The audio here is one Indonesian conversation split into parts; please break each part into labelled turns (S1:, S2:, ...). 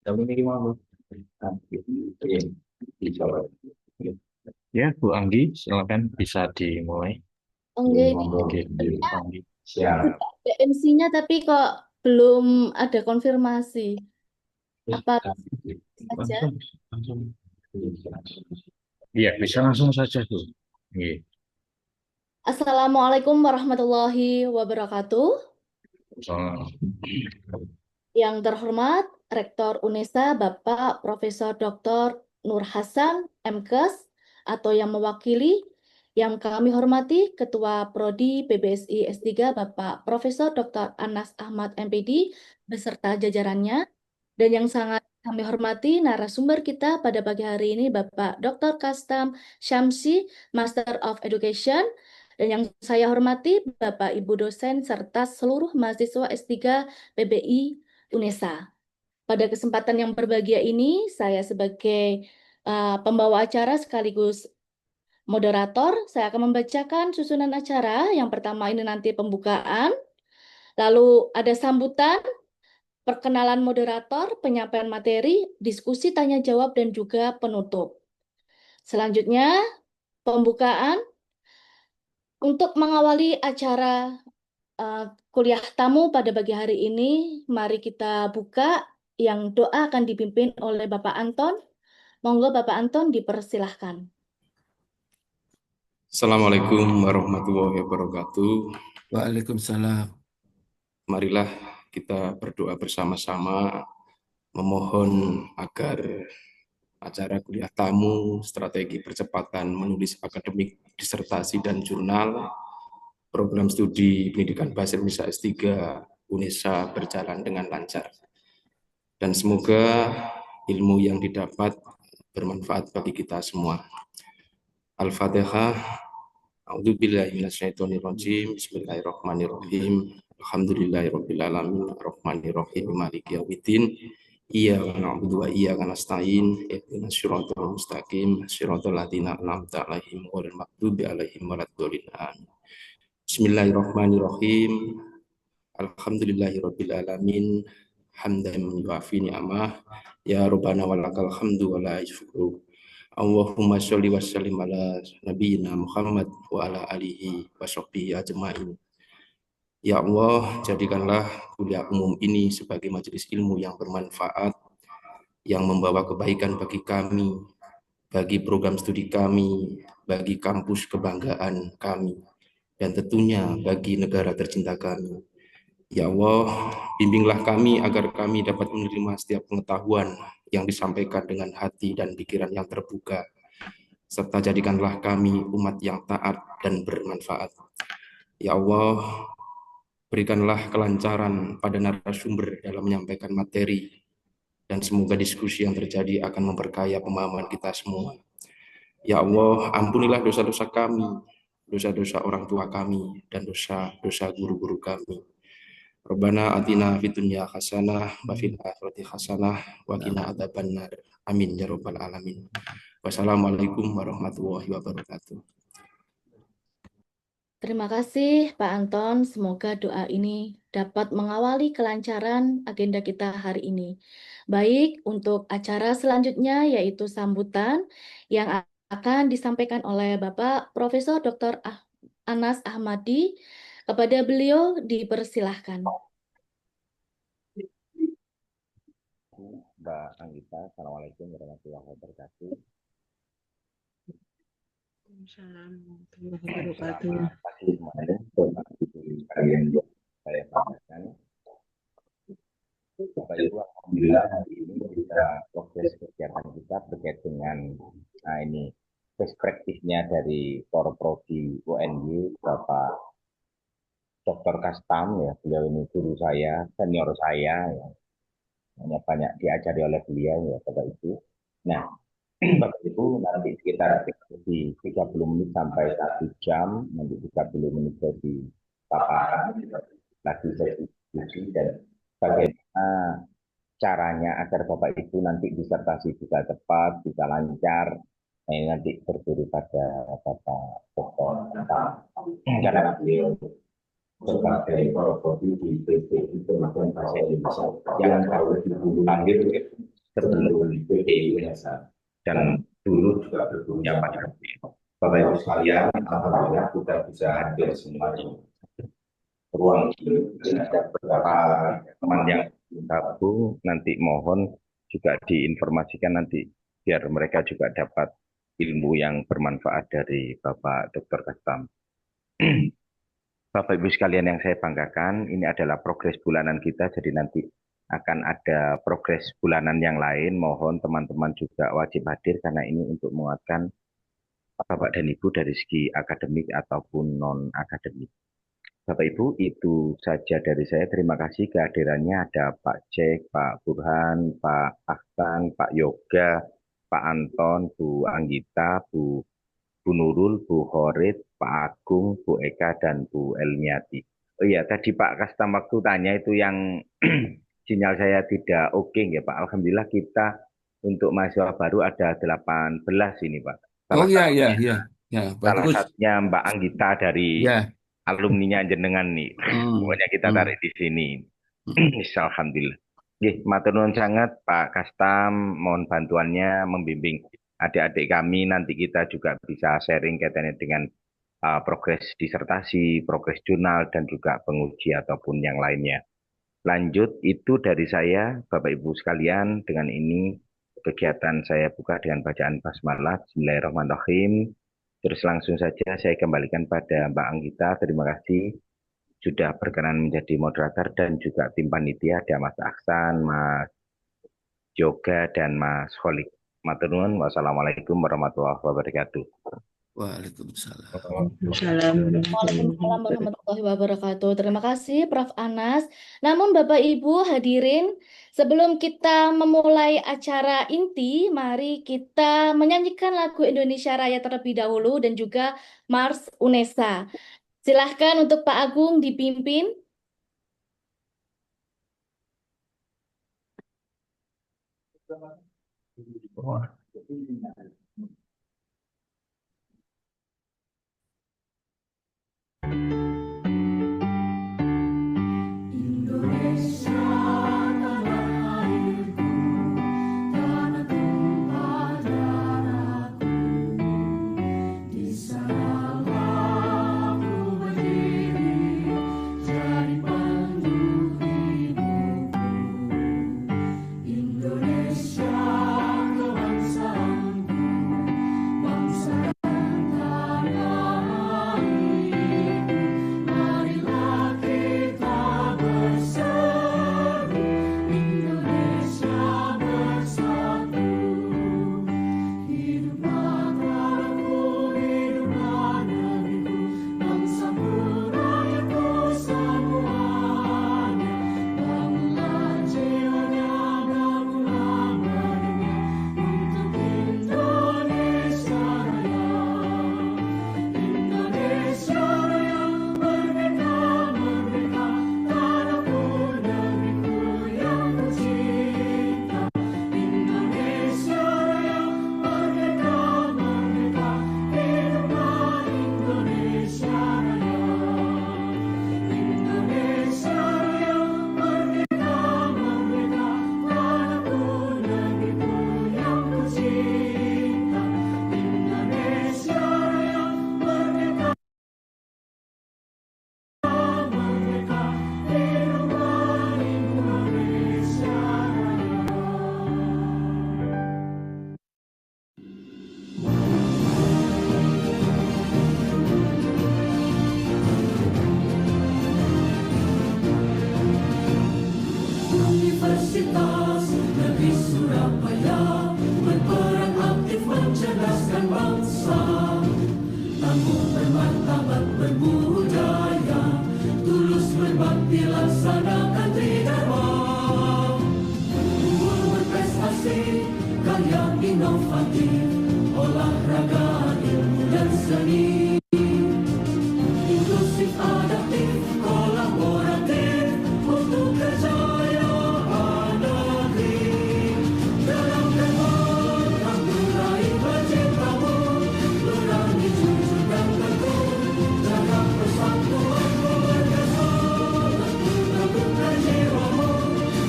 S1: Tapi ini gimana? Ya, Bu Anggi, silakan bisa dimulai.
S2: Enggak, ini
S1: Oke, Bu
S2: sebenarnya
S1: Anggi.
S2: sudah ada MC-nya tapi kok belum ada konfirmasi. Apa saja?
S1: Langsung, langsung. Iya, bisa langsung saja, Bu. Iya.
S2: Assalamualaikum warahmatullahi wabarakatuh.
S1: Soal
S2: Yang terhormat Rektor UNESA Bapak Profesor Dr. Nur Hasan MKes atau yang mewakili, yang kami hormati Ketua Prodi PBSI S3 Bapak Profesor Dr. Anas Ahmad MPD beserta jajarannya, dan yang sangat kami hormati narasumber kita pada pagi hari ini Bapak Dr. Kastam Syamsi, Master of Education, dan yang saya hormati Bapak Ibu dosen serta seluruh mahasiswa S3 PBI UNESA. Pada kesempatan yang berbahagia ini, saya sebagai pembawa acara sekaligus moderator, saya akan membacakan susunan acara. Yang pertama ini nanti pembukaan, lalu ada sambutan, perkenalan moderator, penyampaian materi, diskusi tanya jawab, dan juga penutup. Selanjutnya, pembukaan untuk mengawali acara kuliah tamu pada pagi hari ini. Mari kita buka, yang doa akan dipimpin oleh Bapak Anton. Monggo Bapak Anton dipersilahkan.
S3: Assalamualaikum warahmatullahi wabarakatuh.
S4: Waalaikumsalam.
S3: Marilah kita berdoa bersama-sama, memohon agar acara kuliah tamu, strategi percepatan menulis akademik, disertasi dan jurnal, program studi pendidikan bahasa Indonesia S3 UNESA berjalan dengan lancar. Dan semoga ilmu yang didapat bermanfaat bagi kita semua. Al-Fatihah. A'udzubillahi minasyaitonirrajim. Bismillahirrahmanirrahim. Alhamdulillahirabbil alamin, arrahmanirrahim, maliki yaumiddin. Iyyaka na'budu wa iyyaka nasta'in. Ihdinas shiratal mustaqim, shiratal ladzina an'amta 'alaihim ghairil maghdubi 'alaihim waladdallin. Bismillahirrahmanirrahim. Alhamdulillahirabbil alamin. Hamdan yuafi ni'amah. Ya Rabbana walakal hamdu wa la syukru. Allahumma sholli wa sallim ala nabiyyina Muhammad wa ala alihi wa sahbihi ajma'in. Ya Allah, jadikanlah kuliah umum ini sebagai majelis ilmu yang bermanfaat, yang membawa kebaikan bagi kami, bagi program studi kami, bagi kampus kebanggaan kami, dan tentunya bagi negara tercinta kami. Ya Allah, bimbinglah kami agar kami dapat menerima setiap pengetahuan yang disampaikan dengan hati dan pikiran yang terbuka, serta jadikanlah kami umat yang taat dan bermanfaat. Ya Allah, berikanlah kelancaran pada narasumber dalam menyampaikan materi, dan semoga diskusi yang terjadi akan memperkaya pemahaman kita semua. Ya Allah, ampunilah dosa-dosa kami, dosa-dosa orang tua kami, dan dosa-dosa guru-guru kami. Rabbana atina fid dunya hasanah wa fil akhirati hasanah wa qina adzabannar. Amin ya rabbal alamin. Wassalamualaikum warahmatullahi wabarakatuh.
S2: Terima kasih Pak Anton. Semoga doa ini dapat mengawali kelancaran agenda kita hari ini. Baik, untuk acara selanjutnya yaitu sambutan yang akan disampaikan oleh Bapak Profesor Dr. Anas Ahmadi. Kepada beliau dipersilahkan.
S1: Mbak Anggita, Assalamualaikum warahmatullahi wabarakatuh. Selamat pagi semuanya, Bapak Ibu sekalian yang saya banggakan. Bapak Ibu, alhamdulillah hari ini kita proses kegiatan kita terkait dengan ini best practice-nya dari Prodi UNY Bapak Dr. Kastam, ya, beliau ini guru saya, senior saya, ya. Banyak diajari oleh beliau, ya Bapak Ibu. Nah, Bapak Ibu nanti sekitar di 30 menit sampai 1 jam, nanti 30 menit jadi paparan, lagi sesi diskusi, dan bagaimana caranya agar Bapak Ibu nanti disertasi bisa cepat, bisa lancar. Nah, ini nanti berdiri pada Bapak Dr. Karena beliau sebagai prodi di PT Informasi Bahasa Indonesia yang baru lahir sebelum PDIU dan dulu juga berpunya pada Bapak Ibu sekalian, alhamdulillah kita bisa hadir semua di ruang ini. Ada beberapa teman yang gabung, nanti mohon juga diinformasikan nanti biar mereka juga dapat ilmu yang bermanfaat dari Bapak Dr. Kastam. Bapak Ibu sekalian yang saya banggakan, ini adalah progres bulanan kita, jadi nanti akan ada progres bulanan yang lain. Mohon teman-teman juga wajib hadir karena ini untuk menguatkan Bapak dan Ibu dari segi akademik ataupun non-akademik. Bapak Ibu, itu saja dari saya. Terima kasih kehadirannya. Ada Pak Cek, Pak Burhan, Pak Ahsan, Pak Yoga, Pak Anton, Bu Anggita, Bu Nurul, Bu Horit, Pak Agung, Bu Eka, dan Bu Elmiati. Oh iya, tadi Pak Kastam waktu tanya itu yang sinyal saya tidak oke ya Pak. Alhamdulillah kita untuk mahasiswa baru ada 18 ini Pak.
S4: Oh ya,
S1: Salah
S4: bagus.
S1: satunya Mbak Anggita dari
S4: Ya.
S1: alumninya jenengan nih. Pokoknya kita tarik di sini. Alhamdulillah. Matur nuwun sangat Pak Kastam, mohon bantuannya membimbing adik-adik kami, nanti kita juga bisa sharing kaitannya dengan progres disertasi, progres jurnal, dan juga penguji ataupun yang lainnya. Lanjut, itu dari saya, Bapak Ibu sekalian, dengan ini kegiatan saya buka dengan bacaan basmalah, Bismillahirrahmanirrahim. Terus langsung saja saya kembalikan pada Mbak Anggita, terima kasih sudah berkenan menjadi moderator dan juga tim panitia, ada Mas Aksan, Mas Yoga, dan Mas Kholik. Matur nuwun, wassalamualaikum warahmatullahi wabarakatuh.
S4: Waalaikumsalam.
S2: Waalaikumsalam warahmatullahi wabarakatuh. Terima kasih Prof. Anas. Namun Bapak Ibu hadirin, sebelum kita memulai acara inti, mari kita menyanyikan lagu Indonesia Raya terlebih dahulu dan juga Mars UNESA. Silahkan untuk Pak Agung dipimpin.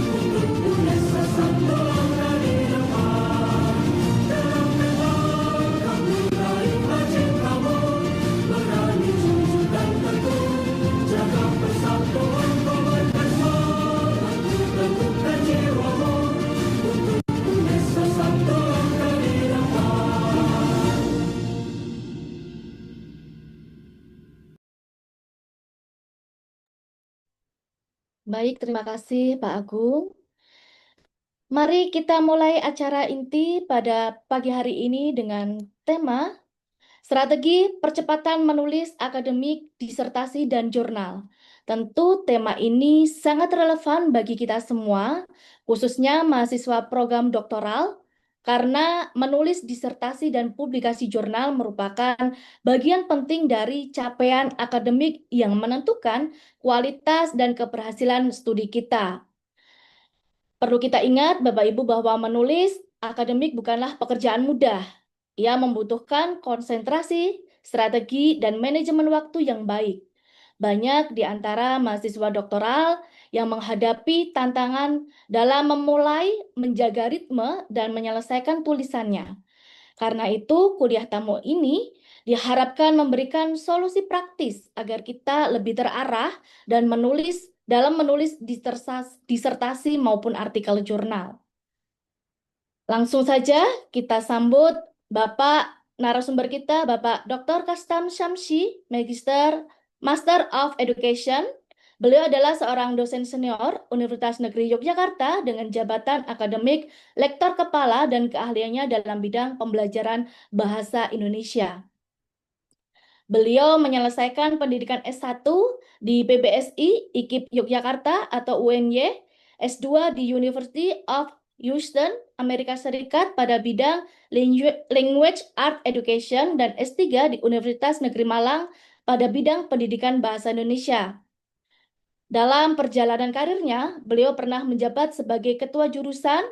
S5: Untuk UNESA satu hari
S2: Baik, terima kasih Pak Agung. Mari kita mulai acara inti pada pagi hari ini dengan tema Strategi Percepatan Menulis Akademik, Disertasi, dan Jurnal. Tentu tema ini sangat relevan bagi kita semua, khususnya mahasiswa program doktoral, karena menulis disertasi dan publikasi jurnal merupakan bagian penting dari capaian akademik yang menentukan kualitas dan keberhasilan studi kita. Perlu kita ingat, Bapak Ibu, bahwa menulis akademik bukanlah pekerjaan mudah. Ia membutuhkan konsentrasi, strategi, dan manajemen waktu yang baik. Banyak di antara mahasiswa doktoral yang menghadapi tantangan dalam memulai, menjaga ritme, dan menyelesaikan tulisannya. Karena itu, kuliah tamu ini diharapkan memberikan solusi praktis agar kita lebih terarah dan menulis disertasi maupun artikel jurnal. Langsung saja kita sambut Bapak narasumber kita, Bapak Dr. Kastam Syamsi, Master of Education. Beliau adalah seorang dosen senior Universitas Negeri Yogyakarta dengan jabatan akademik, lektor kepala, dan keahliannya dalam bidang pembelajaran bahasa Indonesia. Beliau menyelesaikan pendidikan S1 di PBSI IKIP Yogyakarta atau UNY, S2 di University of Houston, Amerika Serikat pada bidang Language Art Education, dan S3 di Universitas Negeri Malang pada bidang pendidikan bahasa Indonesia. Dalam perjalanan karirnya, beliau pernah menjabat sebagai ketua jurusan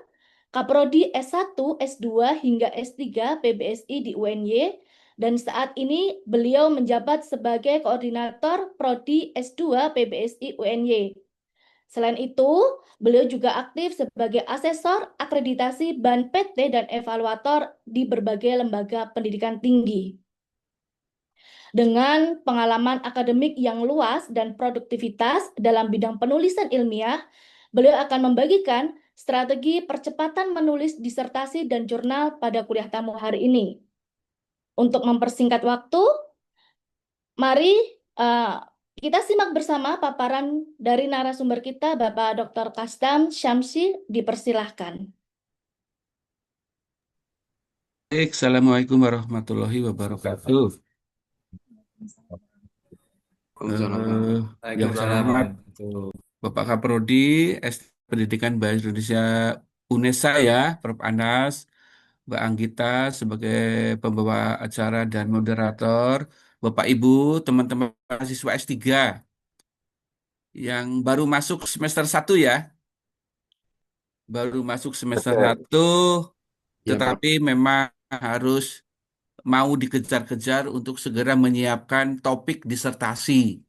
S2: Kaprodi S1, S2, hingga S3 PBSI di UNY, dan saat ini beliau menjabat sebagai koordinator Prodi S2 PBSI UNY. Selain itu, beliau juga aktif sebagai asesor akreditasi BAN PT dan evaluator di berbagai lembaga pendidikan tinggi. Dengan pengalaman akademik yang luas dan produktivitas dalam bidang penulisan ilmiah, beliau akan membagikan strategi percepatan menulis disertasi dan jurnal pada kuliah tamu hari ini. Untuk mempersingkat waktu, mari kita simak bersama paparan dari narasumber kita, Bapak Dr. Kastam Syamsi, dipersilahkan.
S3: Baik, Assalamualaikum warahmatullahi wabarakatuh. Yang saya hormat Bapak Kaprodi Pendidikan Bahasa Indonesia UNESA ya, Prof. Anas, Mbak Anggita sebagai pembawa acara dan moderator, Bapak Ibu, teman-teman mahasiswa S3 yang baru masuk semester 1 ya, baru masuk semester 1, tetapi memang harus mau dikejar-kejar untuk segera menyiapkan topik disertasi.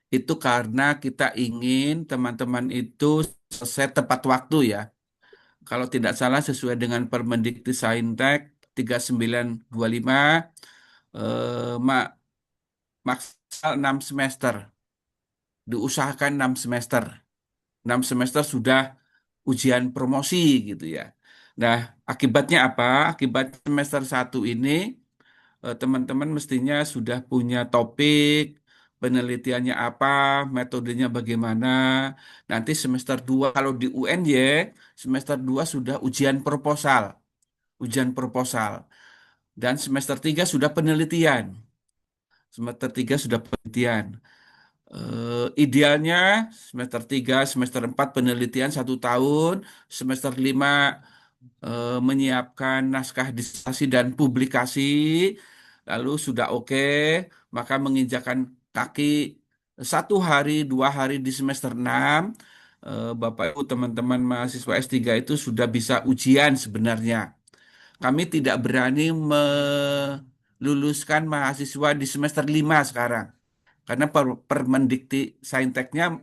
S3: Itu karena kita ingin teman-teman itu selesai tepat waktu ya. Kalau tidak salah sesuai dengan Permendikti-Saintek 3925 maksimal 6 semester. Diusahakan 6 semester. 6 semester sudah ujian promosi gitu ya. Nah, akibatnya apa? Akibat semester 1 ini teman-teman mestinya sudah punya topik, penelitiannya apa, metodenya bagaimana. Nanti semester 2 kalau di UNY, semester 2 sudah ujian proposal. Ujian proposal. Dan semester 3 sudah penelitian. Semester 3 sudah penelitian. Idealnya semester 3, semester 4 penelitian 1 tahun, semester 5 menyiapkan naskah disertasi dan publikasi, lalu sudah oke, maka menginjakan kaki 1 hari, 2 hari di semester 6, Bapak Ibu teman-teman mahasiswa S3 itu sudah bisa ujian sebenarnya. Kami tidak berani meluluskan mahasiswa di semester 5 sekarang. Karena Permendikti Sainteknya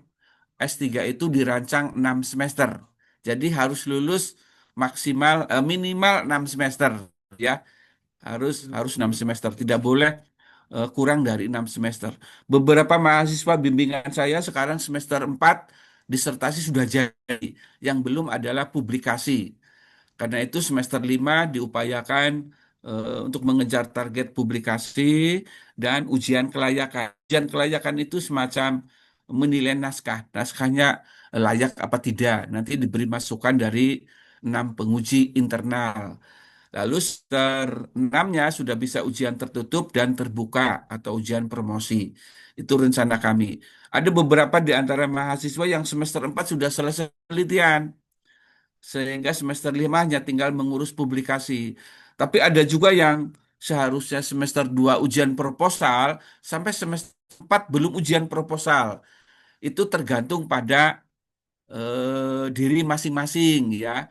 S3: S3 itu dirancang 6 semester. Jadi harus lulus minimal 6 semester ya. Harus 6 semester, tidak boleh kurang dari 6 semester. Beberapa mahasiswa bimbingan saya sekarang semester 4 disertasi sudah jadi. Yang belum adalah publikasi. Karena itu semester 5 diupayakan untuk mengejar target publikasi dan ujian kelayakan. Ujian kelayakan itu semacam
S5: menilai naskah. Naskahnya layak apa tidak. Nanti diberi masukan dari 6 penguji internal. Lalu semester 6-nya sudah bisa ujian tertutup dan terbuka atau ujian promosi. Itu rencana kami. Ada beberapa di antara mahasiswa yang semester 4 sudah selesai penelitian. Sehingga semester 5 hanya tinggal mengurus publikasi. Tapi ada juga yang seharusnya semester 2 ujian proposal, sampai semester 4 belum ujian proposal. Itu tergantung pada diri masing-masing ya.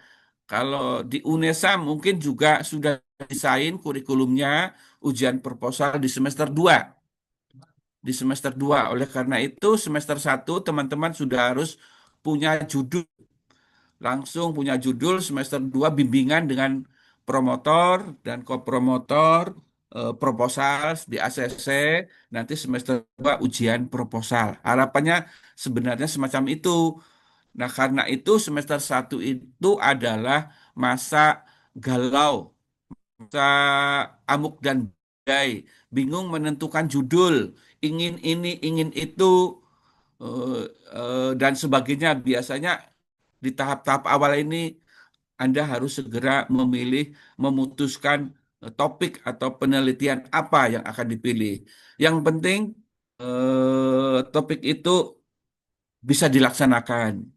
S5: Kalau di UNESA mungkin juga sudah desain kurikulumnya ujian proposal di semester 2. Di semester 2. Oleh karena itu semester 1 teman-teman sudah harus punya judul, langsung punya judul, semester 2 bimbingan dengan promotor dan kopromotor, proposal di ACC, nanti semester 2 ujian proposal. Harapannya sebenarnya semacam itu. Nah, karena itu semester 1 itu adalah masa galau, masa amuk dan badai, bingung menentukan judul, ingin ini, ingin itu, dan sebagainya. Biasanya di tahap-tahap awal ini Anda harus segera memilih, memutuskan topik atau penelitian apa yang akan dipilih. Yang penting topik itu bisa dilaksanakan.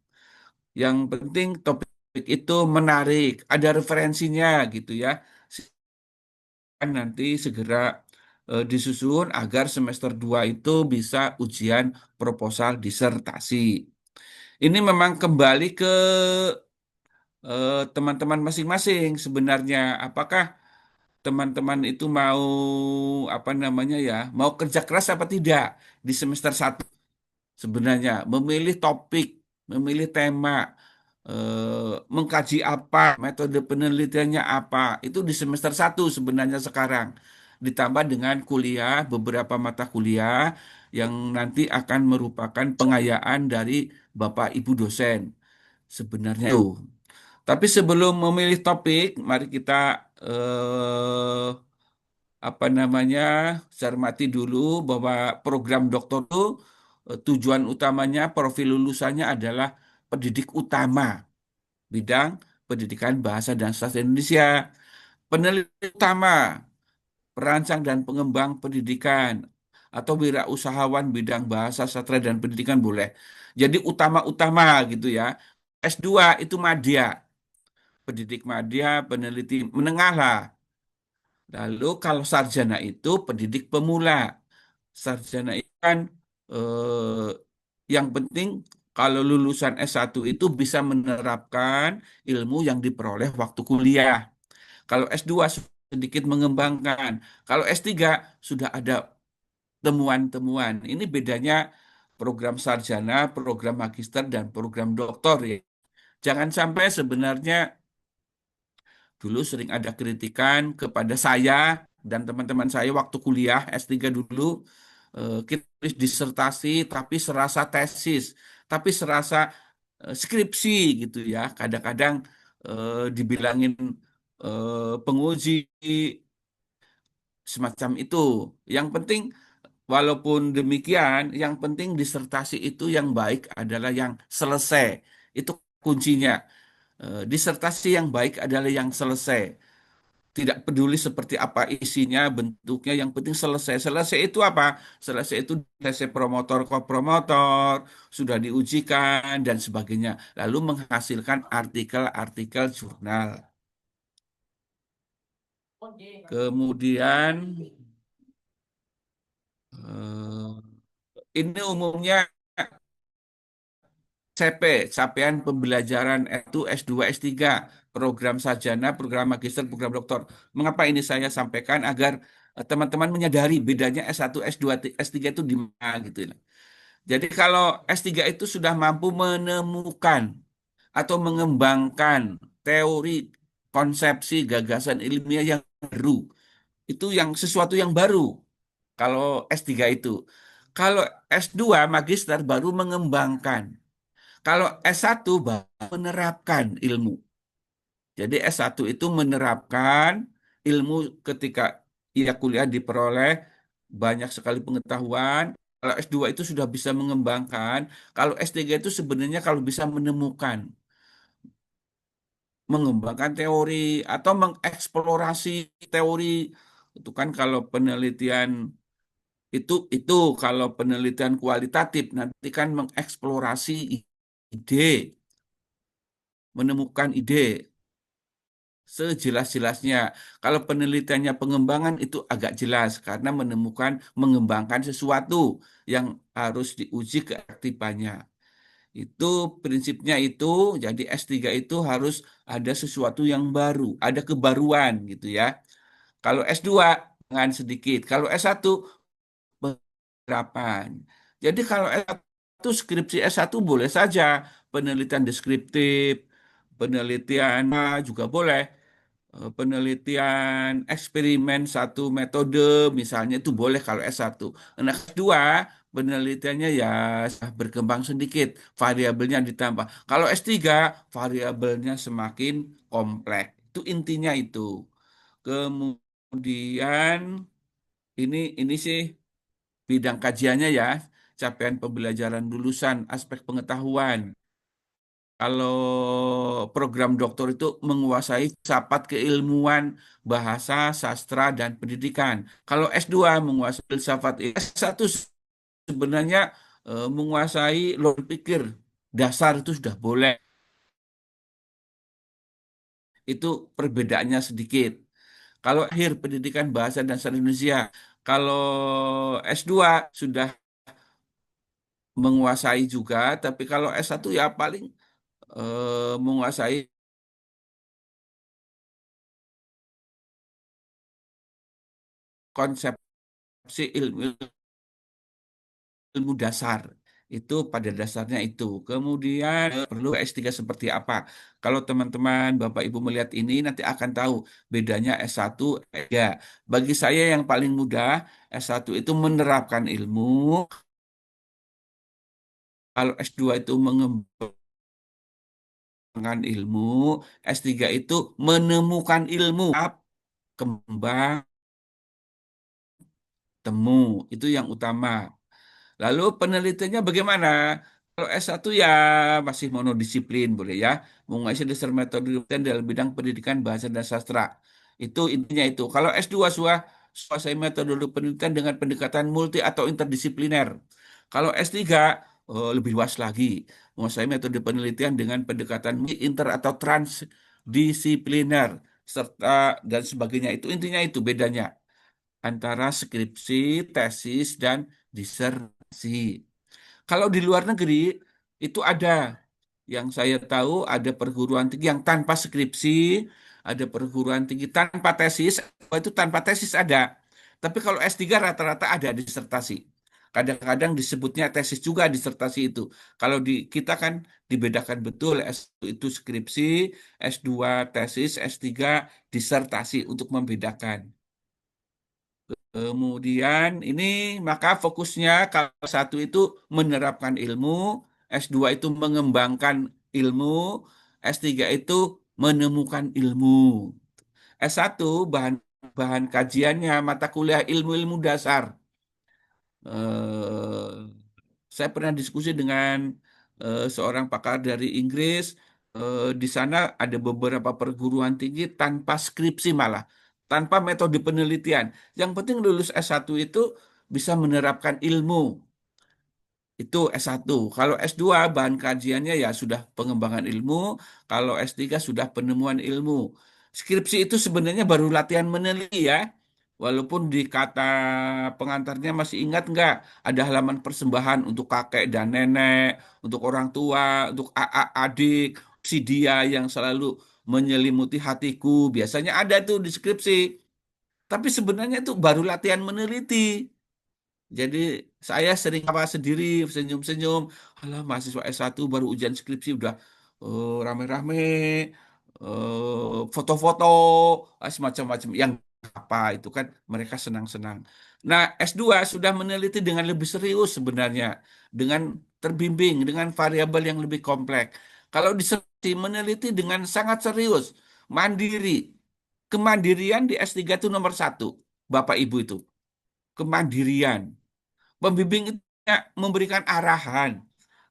S5: Yang penting topik itu menarik, ada referensinya gitu ya. Kan nanti segera disusun agar semester 2 itu bisa ujian proposal disertasi. Ini memang kembali ke teman-teman masing-masing sebenarnya. Apakah teman-teman itu mau apa namanya ya, mau kerja keras apa tidak di semester 1? Sebenarnya memilih topik, memilih tema, mengkaji apa, metode penelitiannya apa, itu di semester 1 sebenarnya sekarang. Ditambah dengan kuliah, beberapa mata kuliah yang nanti akan merupakan pengayaan dari Bapak Ibu dosen. Sebenarnya itu. Tapi sebelum memilih topik, mari kita eh, apa namanya, cermati dulu bahwa program doktor itu tujuan utamanya, profil lulusannya adalah pendidik utama bidang pendidikan bahasa dan sastra Indonesia, peneliti utama, perancang dan pengembang pendidikan, atau wirausahawan bidang bahasa sastra dan pendidikan boleh. Jadi utama-utama gitu ya. S2 itu madya, pendidik madya, peneliti menengah lah. Lalu kalau sarjana itu pendidik pemula. Sarjana itu kan eh, yang penting kalau lulusan S1 itu bisa menerapkan ilmu yang diperoleh waktu kuliah. Kalau S2 sedikit mengembangkan. Kalau S3 sudah ada temuan-temuan. Ini bedanya program sarjana, program magister, dan program doktor ya. Jangan sampai sebenarnya dulu sering ada kritikan kepada saya dan teman-teman saya waktu kuliah S3 dulu, kita tulis disertasi tapi serasa tesis, tapi serasa skripsi gitu ya. Kadang-kadang dibilangin penguji semacam itu. Yang penting walaupun demikian, yang penting disertasi itu yang baik adalah yang selesai. Itu kuncinya. Disertasi yang baik adalah yang selesai. Tidak peduli seperti apa isinya, bentuknya, yang penting selesai. Selesai itu apa? Selesai itu selesai promotor, kopromotor, sudah diujikan, dan sebagainya. Lalu menghasilkan artikel-artikel jurnal. Kemudian, eh, ini umumnya CP, capaian pembelajaran itu S2, S3, program sarjana, program magister, program doktor. Mengapa ini saya sampaikan agar teman-teman menyadari bedanya S1, S2, S3 itu di mana gitu ya. Jadi kalau S3 itu sudah mampu menemukan atau mengembangkan teori, konsepsi, gagasan ilmiah yang baru. Itu yang sesuatu yang baru kalau S3 itu. Kalau S2, magister baru mengembangkan. Kalau S1 baru menerapkan ilmu. Jadi S1 itu menerapkan ilmu ketika ia kuliah diperoleh banyak sekali pengetahuan, Kalau S2 itu sudah bisa mengembangkan, kalau S3 itu sebenarnya kalau bisa menemukan, mengembangkan teori atau mengeksplorasi teori itu kan kalau penelitian itu kalau penelitian kualitatif nanti kan mengeksplorasi ide, menemukan ide sejelas-jelasnya. Kalau penelitiannya pengembangan itu agak jelas karena mengembangkan sesuatu yang harus diuji keaktifannya. Itu prinsipnya itu, jadi S3 itu harus ada sesuatu yang baru, ada kebaruan gitu ya. Kalau S2 jangan sedikit, kalau S1 penerapan. Jadi kalau S1 skripsi S1 boleh saja penelitian deskriptif, penelitian juga boleh. Penelitian eksperimen satu metode misalnya itu boleh kalau S1. Nah, S2 penelitiannya ya berkembang sedikit, variabelnya ditambah. Kalau S3 variabelnya semakin kompleks. Itu intinya itu. Kemudian ini sih bidang kajiannya ya, capaian pembelajaran lulusan, aspek pengetahuan. Kalau program doktor itu menguasai capat keilmuan bahasa, sastra, dan pendidikan. Kalau S2 menguasai filsafat, S1 sebenarnya menguasai logik pikir. Dasar itu sudah boleh. Itu perbedaannya sedikit. Kalau akhir pendidikan bahasa dan sastra Indonesia, kalau S2 sudah menguasai juga, tapi kalau S1 ya paling menguasai konsepsi ilmu ilmu dasar. Itu pada dasarnya itu. Kemudian perlu S3 seperti apa? Kalau teman-teman Bapak Ibu melihat ini nanti akan tahu bedanya S1, S3. Bagi saya yang paling mudah, S1 itu menerapkan ilmu, kalau S2 itu mengembangkan ilmu, S3 itu menemukan ilmu, kembang, temu. Itu yang utama. Lalu penelitiannya bagaimana? Kalau S1 ya masih monodisiplin, boleh ya. Menguasai dasar metode penelitian dalam bidang pendidikan bahasa dan sastra. Itu intinya itu. Kalau S2 sudah menguasai metode penelitian dengan pendekatan multi atau interdisipliner. Kalau S3 lebih luas lagi. Menguasai metode penelitian dengan pendekatan inter atau transdisipliner serta dan sebagainya. Itu intinya itu bedanya antara skripsi, tesis, dan disertasi. Kalau di luar negeri itu ada yang saya tahu ada perguruan tinggi yang tanpa skripsi, ada perguruan tinggi tanpa tesis, itu tanpa tesis ada. Tapi kalau S3 rata-rata ada disertasi. Kadang-kadang disebutnya tesis juga disertasi itu. Kalau di kita kan dibedakan betul S1 itu skripsi, S2 tesis, S3 disertasi untuk membedakan. Kemudian ini maka fokusnya kalau satu itu menerapkan ilmu, S2 itu mengembangkan ilmu, S3 itu menemukan ilmu. S1 bahan bahan kajiannya mata kuliah ilmu-ilmu dasar. Eh, saya pernah diskusi dengan seorang pakar dari Inggris. Di sana ada beberapa perguruan tinggi tanpa skripsi malah, tanpa metode penelitian. Yang penting lulus S1 itu bisa menerapkan ilmu. Itu S1. Kalau S2 bahan kajiannya ya sudah pengembangan ilmu, kalau S3 sudah penemuan ilmu. Skripsi itu sebenarnya baru latihan meneliti ya. Walaupun di kata pengantarnya masih ingat nggak ada halaman persembahan untuk kakek dan nenek, untuk orang tua, untuk adik, si dia yang selalu menyelimuti hatiku. Biasanya ada tuh di skripsi. Tapi sebenarnya itu baru latihan meneliti. Jadi saya sering apa sendiri senyum-senyum. Alah mahasiswa S1 baru ujian skripsi udah rame-rame foto-foto semacam-macam yang apa itu kan mereka senang-senang. Nah, S2 sudah meneliti dengan lebih serius sebenarnya dengan terbimbing dengan variabel yang lebih kompleks. Kalau disertai meneliti dengan sangat serius, mandiri. Kemandirian di S3 itu nomor satu, Bapak Ibu itu. Kemandirian. Pembimbing itu memberikan arahan.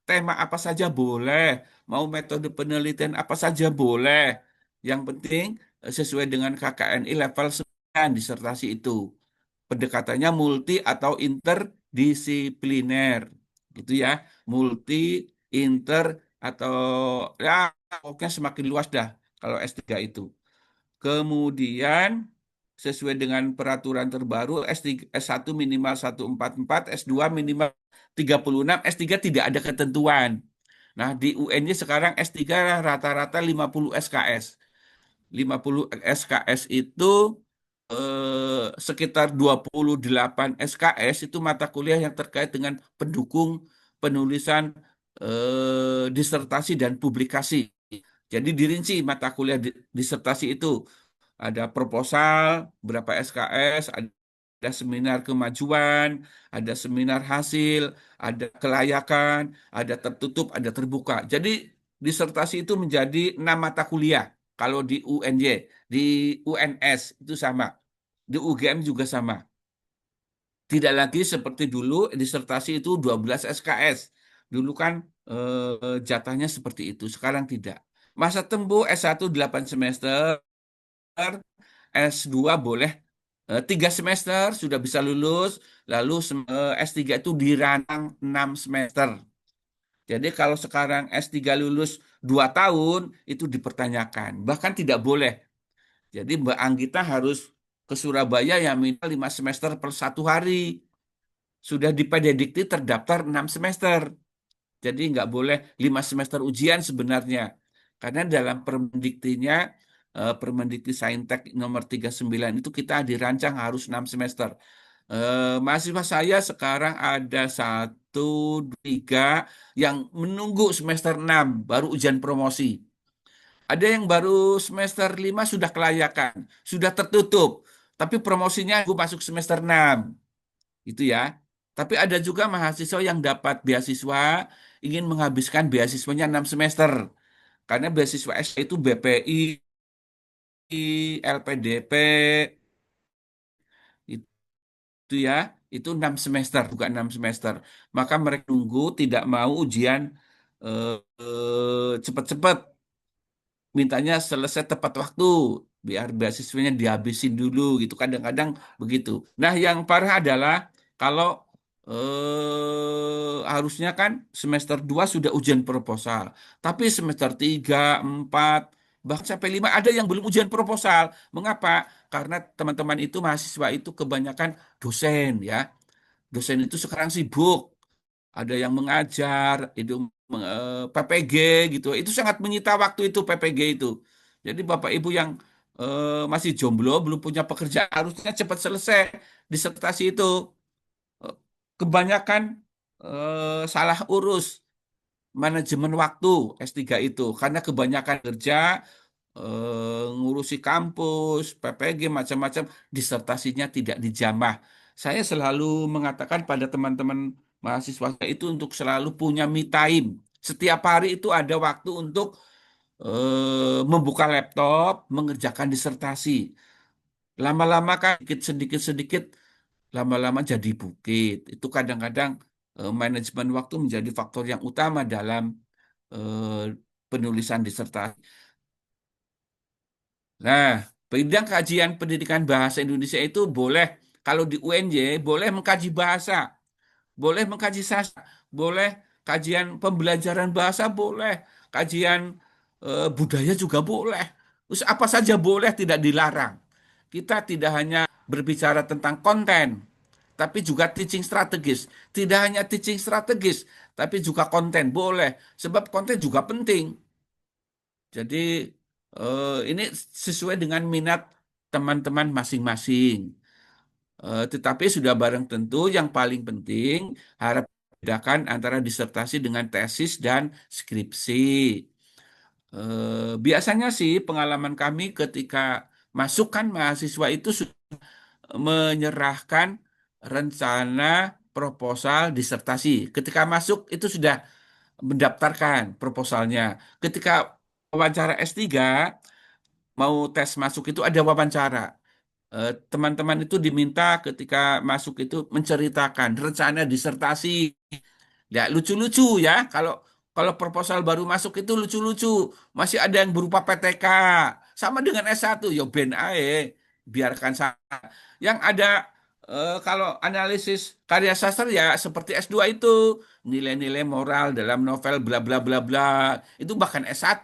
S5: Tema apa saja boleh, mau metode penelitian apa saja boleh. Yang penting sesuai dengan KKNI level 9 disertasi itu. Pendekatannya multi atau interdisipliner. Gitu ya. Multi, inter, atau ya pokoknya semakin luas dah kalau S3 itu. Kemudian sesuai dengan peraturan terbaru S3, S1 minimal 144, S2 minimal 36, S3 tidak ada ketentuan. Nah, di UNY sekarang S3 rata-rata 50 SKS. 50 SKS itu sekitar 28 SKS itu mata kuliah yang terkait dengan pendukung penulisan disertasi dan publikasi. Jadi dirinci mata kuliah disertasi itu. Ada proposal, berapa SKS, ada seminar kemajuan, ada seminar hasil, ada kelayakan, ada tertutup, ada terbuka. Jadi disertasi itu menjadi 6 mata kuliah. Kalau di UNY, di UNS itu sama, di UGM juga sama. Tidak lagi seperti dulu disertasi itu 12 SKS. Dulu kan jatahnya seperti itu, sekarang tidak. Masa tempuh S1 8 semester, S2 boleh 3 semester sudah bisa lulus, lalu S3 itu dirancang 6 semester. Jadi kalau sekarang S3 lulus 2 tahun, itu dipertanyakan. Bahkan tidak boleh. Jadi Mbak Anggita harus ke Surabaya ya minimal 5 semester per 1 hari. Sudah di Pededikti terdaftar 6 semester. Jadi nggak boleh 5 semester ujian sebenarnya. Karena dalam Permendiktinya, Permendikti Saintek nomor 39 itu kita dirancang harus 6 semester. Mahasiswa saya sekarang ada 1, 3 yang menunggu semester 6 baru ujian promosi. Ada yang baru semester 5 sudah kelayakan, sudah tertutup. Tapi promosinya gue masuk semester 6. Itu ya. Tapi ada juga mahasiswa yang dapat beasiswa, ingin menghabiskan beasiswanya 6 semester. Karena beasiswa S itu BPI, LPDP, itu ya, itu 6 semester, bukan 6 semester. Maka mereka tunggu tidak mau ujian cepat-cepat, mintanya selesai tepat waktu, biar beasiswanya dihabisin dulu gitu. Kadang-kadang begitu. Nah, yang parah adalah kalau harusnya kan semester 2 sudah ujian proposal, tapi semester 3, 4, bahkan sampai 5 ada yang belum ujian proposal. Mengapa? Karena teman-teman itu mahasiswa itu kebanyakan dosen ya. Dosen itu sekarang sibuk, ada yang mengajar, itu PPG gitu. Itu sangat menyita waktu itu PPG itu. Jadi Bapak Ibu yang masih jomblo, belum punya pekerjaan, harusnya cepat selesai disertasi itu. Eh, Kebanyakan salah urus manajemen waktu S3 itu karena kebanyakan kerja, ngurusi kampus, PPG macam-macam, disertasinya tidak dijamah. Saya selalu mengatakan pada teman-teman mahasiswa saya itu untuk selalu punya me time. Setiap hari itu ada waktu untuk membuka laptop, mengerjakan disertasi. Lama-lama kan sedikit-sedikit, lama-lama jadi bukit. Itu kadang-kadang manajemen waktu menjadi faktor yang utama dalam eh, penulisan disertasi. Nah, bidang kajian pendidikan bahasa Indonesia itu boleh, kalau di UNJ, boleh mengkaji bahasa, boleh mengkaji sastra, boleh kajian pembelajaran bahasa, boleh kajian budaya juga boleh. Terus apa saja boleh, tidak dilarang. Kita tidak hanya berbicara tentang konten, tapi juga teaching strategis. Tidak hanya teaching strategis, tapi juga konten boleh. Sebab konten juga penting. Jadi ini sesuai dengan minat teman-teman masing-masing. Tetapi sudah barang tentu yang paling penting harap bedakan antara disertasi dengan tesis dan skripsi. Biasanya sih pengalaman kami ketika masukkan mahasiswa itu sudah menyerahkan rencana proposal disertasi. Ketika masuk itu sudah mendaftarkan proposalnya. Ketika wawancara S3, mau tes masuk itu ada wawancara. teman-teman itu diminta ketika masuk itu menceritakan rencana disertasi. Ya, lucu-lucu ya. Kalau kalau proposal baru masuk itu lucu-lucu. Masih ada yang berupa PTK. Sama dengan S1, yo ben ae. Biarkan sana. Yang ada kalau analisis karya sastra ya seperti S2 itu. Nilai-nilai moral dalam novel bla bla bla bla. Itu bahkan S1.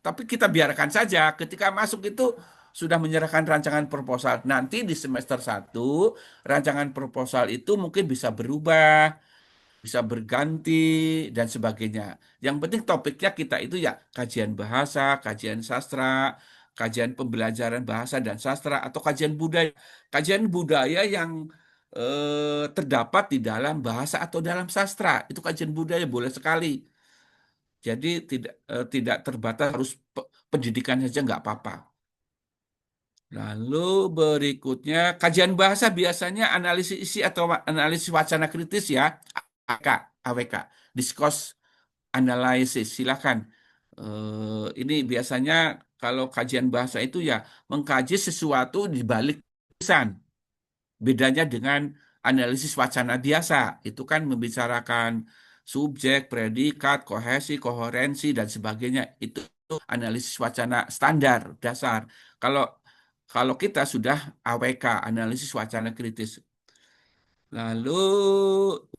S5: Tapi kita biarkan saja ketika masuk itu sudah menyerahkan rancangan proposal. Nanti di semester 1 rancangan proposal itu mungkin bisa berubah, bisa berganti dan sebagainya. Yang penting topiknya kita itu ya kajian bahasa, kajian sastra, kajian pembelajaran bahasa dan sastra atau kajian budaya. Kajian budaya yang terdapat di dalam bahasa atau dalam sastra. Itu kajian budaya boleh sekali. Jadi tidak terbatas harus pendidikan saja nggak apa-apa. Lalu berikutnya kajian bahasa biasanya analisis isi atau analisis wacana kritis ya, AWK, AWK, discourse analysis. Silakan. Ini biasanya kalau kajian bahasa itu ya mengkaji sesuatu di balik tulisan. Bedanya dengan analisis wacana biasa, itu kan membicarakan subjek, predikat, kohesi, koherensi, dan sebagainya. Itu analisis wacana standar, dasar. Kalau kalau kita sudah AWK, analisis wacana kritis. Lalu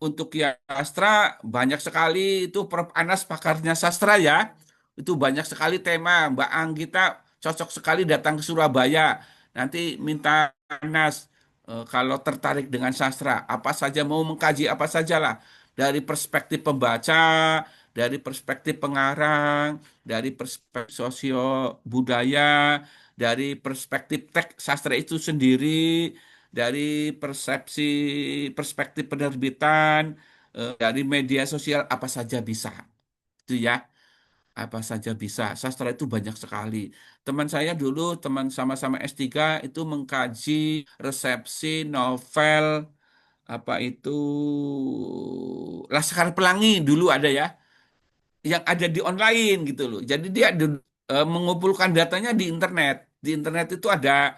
S5: untuk yang sastra banyak sekali itu Prof. Anas pakarnya sastra ya. Itu banyak sekali tema. Mbak Anggita cocok sekali datang ke Surabaya. Nanti minta Anas kalau tertarik dengan sastra, apa saja mau mengkaji apa sajalah dari perspektif pembaca, dari perspektif pengarang, dari perspektif sosio budaya, dari perspektif teks sastra itu sendiri, dari persepsi perspektif penerbitan, dari media sosial apa saja bisa. Itu ya, apa saja bisa. Sastra itu banyak sekali. Teman saya dulu, teman sama-sama S3 itu mengkaji resepsi novel apa itu Laskar Pelangi dulu ada ya, yang ada di online gitu loh. Jadi dia mengumpulkan datanya di internet. Di internet itu ada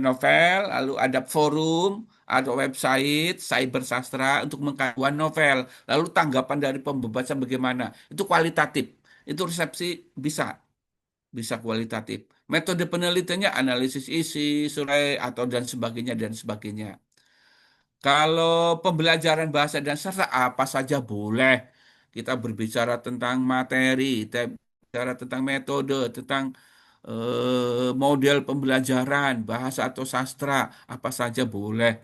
S5: novel, lalu ada forum, ada website cyber sastra untuk mengkajian novel. Lalu tanggapan dari pembaca bagaimana? Itu kualitatif. Itu resepsi bisa, bisa kualitatif. Metode penelitiannya analisis isi, surai atau dan sebagainya dan sebagainya. Kalau pembelajaran bahasa dan sastra apa saja boleh. Kita berbicara tentang materi, kita bicara tentang metode, tentang model pembelajaran bahasa atau sastra, apa saja boleh.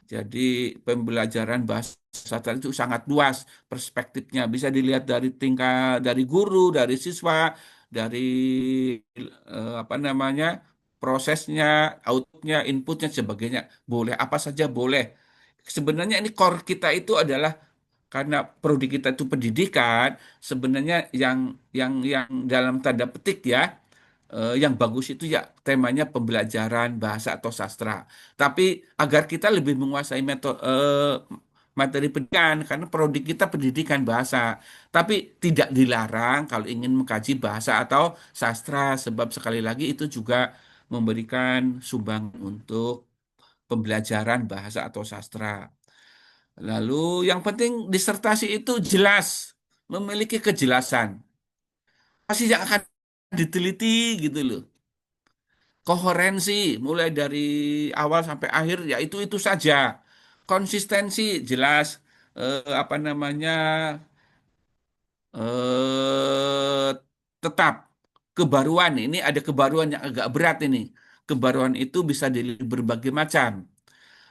S5: Jadi pembelajaran bahasa sastra itu sangat luas perspektifnya. Bisa dilihat dari tingkat dari guru, dari siswa, dari apa namanya prosesnya, outputnya, inputnya, sebagainya. Boleh apa saja boleh. Sebenarnya ini core kita itu adalah karena prodi kita itu pendidikan. Sebenarnya yang dalam tanda petik ya, yang bagus itu ya temanya pembelajaran bahasa atau sastra. Tapi agar kita lebih menguasai metode materi pendidikan karena prodi kita pendidikan bahasa. Tapi tidak dilarang kalau ingin mengkaji bahasa atau sastra sebab sekali lagi itu juga memberikan sumbang untuk pembelajaran bahasa atau sastra. Lalu yang penting disertasi itu jelas, memiliki kejelasan. Pasti yang akan diteliti gitu loh. Koherensi mulai dari awal sampai akhir ya itu saja. Konsistensi jelas, apa namanya, eh tetap kebaruan. Ini ada kebaruan yang agak berat ini. Kebaruan itu bisa berbagai macam.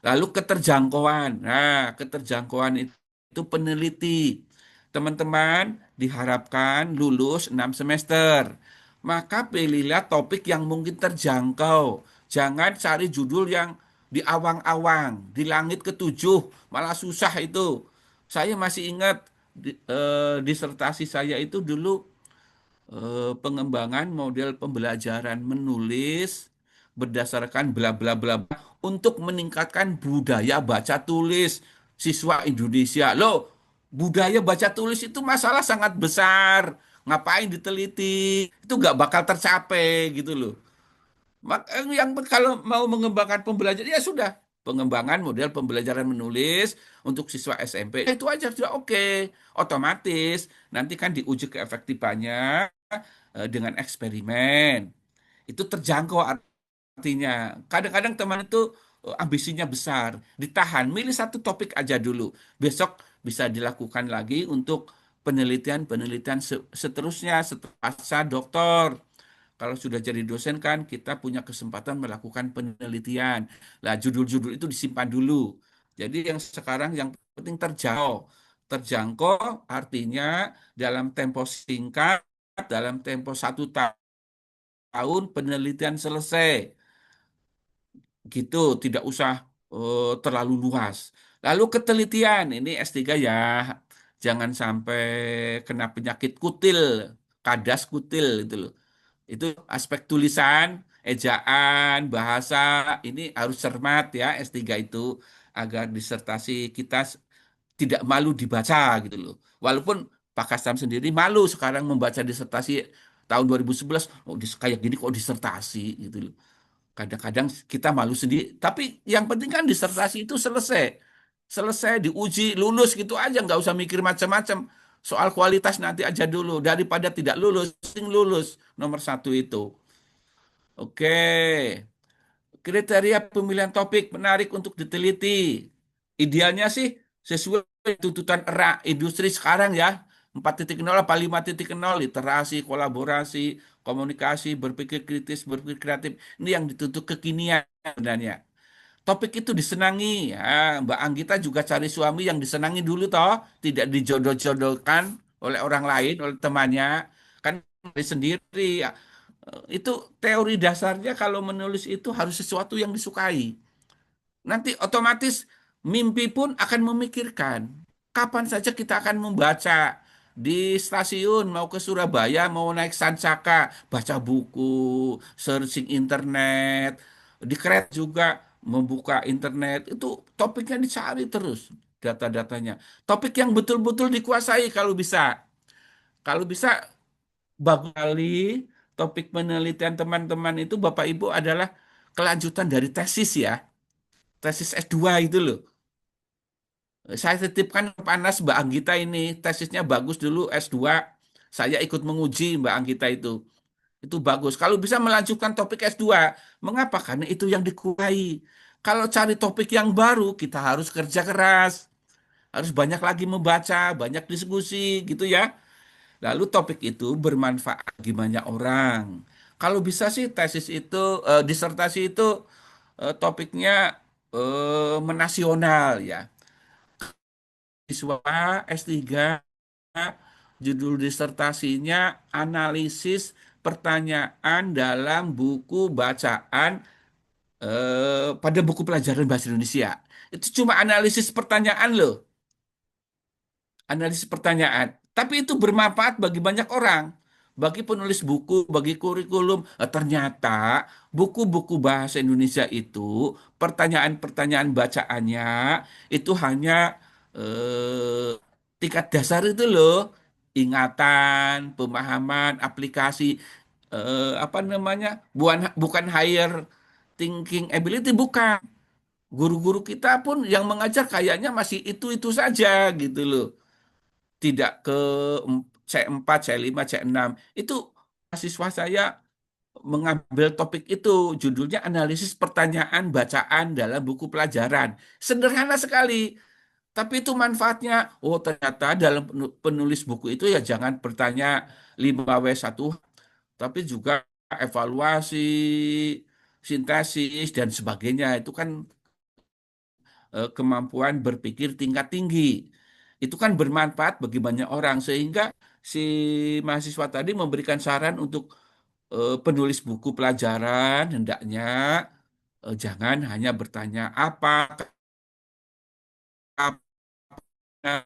S5: Lalu keterjangkauan. Nah, keterjangkauan itu peneliti. Teman-teman diharapkan lulus 6 semester. Maka pilihlah topik yang mungkin terjangkau. Jangan cari judul yang di awang-awang, di langit ketujuh, malah susah itu. Saya masih ingat disertasi saya itu dulu pengembangan model pembelajaran menulis berdasarkan bla bla bla bla untuk meningkatkan budaya baca tulis siswa Indonesia. Loh, budaya baca tulis itu masalah sangat besar. Ngapain diteliti? Itu nggak bakal tercapai gitu loh. Yang kalau mau mengembangkan pembelajaran ya sudah, pengembangan model pembelajaran menulis untuk siswa SMP itu aja sudah oke. Otomatis nanti kan diuji keefektifannya dengan eksperimen. Itu terjangkau artinya. Kadang-kadang teman itu ambisinya besar, ditahan, milih satu topik aja dulu. Besok bisa dilakukan lagi untuk penelitian-penelitian seterusnya setelah pasca doktor. Kalau sudah jadi dosen kan kita punya kesempatan melakukan penelitian. Lah judul-judul itu disimpan dulu. Jadi yang sekarang yang penting terjangkau. Terjangkau artinya dalam tempo singkat, dalam tempo 1 tahun penelitian selesai. Gitu, tidak usah terlalu luas. Lalu ketelitian, ini S3 ya, jangan sampai kena penyakit kutil, kadas kutil itu loh. Itu aspek tulisan, ejaan, bahasa, ini harus cermat ya S3 itu agar disertasi kita tidak malu dibaca gitu loh. Walaupun Pak Kastam sendiri malu sekarang membaca disertasi tahun 2011, oh kayak gini kok disertasi gitu loh. Kadang-kadang kita malu sendiri, tapi yang penting kan disertasi itu selesai. Selesai, diuji, lulus gitu aja, nggak usah mikir macam-macam. Soal kualitas nanti aja dulu, daripada tidak lulus, sing lulus, nomor satu itu. Oke, kriteria pemilihan topik menarik untuk diteliti. Idealnya sih sesuai tuntutan era industri sekarang ya. 4.0 apa 5.0, literasi, kolaborasi, komunikasi, berpikir kritis, berpikir kreatif. Ini yang dituntut kekinian sebenarnya. Topik itu disenangi. Ya, Mbak Anggita juga cari suami yang disenangi dulu toh, tidak dijodoh-jodohkan oleh orang lain, oleh temannya. Kan dari sendiri. Ya. Itu teori dasarnya kalau menulis itu harus sesuatu yang disukai. Nanti otomatis mimpi pun akan memikirkan kapan saja kita akan membaca di stasiun, mau ke Surabaya, mau naik Sansaka, baca buku, searching internet, di kereta juga membuka internet, itu topiknya dicari terus data-datanya. Topik yang betul-betul dikuasai kalau bisa. Kalau bisa bagus sekali topik penelitian teman-teman itu Bapak Ibu adalah kelanjutan dari tesis ya. Tesis S2 itu loh. Saya titipkan panas Mbak Anggita ini. Tesisnya bagus dulu S2. Saya ikut menguji Mbak Anggita itu. Itu bagus. Kalau bisa melanjutkan topik S2. Mengapa? Karena itu yang dikuasai. Kalau cari topik yang baru, kita harus kerja keras. Harus banyak lagi membaca, banyak diskusi gitu ya. Lalu topik itu bermanfaat bagi banyak orang. Kalau bisa sih tesis itu, disertasi itu topiknya menasional ya. Siswa S3 judul disertasinya analisis pertanyaan dalam buku bacaan pada buku pelajaran bahasa Indonesia. Itu cuma analisis pertanyaan loh, analisis pertanyaan. Tapi itu bermanfaat bagi banyak orang, bagi penulis buku, bagi kurikulum. Ternyata buku-buku bahasa Indonesia itu pertanyaan-pertanyaan bacaannya itu hanya tingkat dasar itu loh, ingatan, pemahaman, aplikasi, apa namanya, bukan higher thinking ability, bukan. Guru-guru kita pun yang mengajar kayaknya masih itu-itu saja gitu loh. Tidak ke C4, C5, C6. Itu mahasiswa saya mengambil topik itu, judulnya analisis pertanyaan bacaan dalam buku pelajaran. Sederhana sekali, tapi itu manfaatnya. Oh, ternyata dalam penulis buku itu ya jangan bertanya 5W1, tapi juga evaluasi, sintesis, dan sebagainya. Itu kan kemampuan berpikir tingkat tinggi. Itu kan bermanfaat bagi banyak orang, sehingga si mahasiswa tadi memberikan saran untuk penulis buku pelajaran, hendaknya jangan hanya bertanya apa, kapan,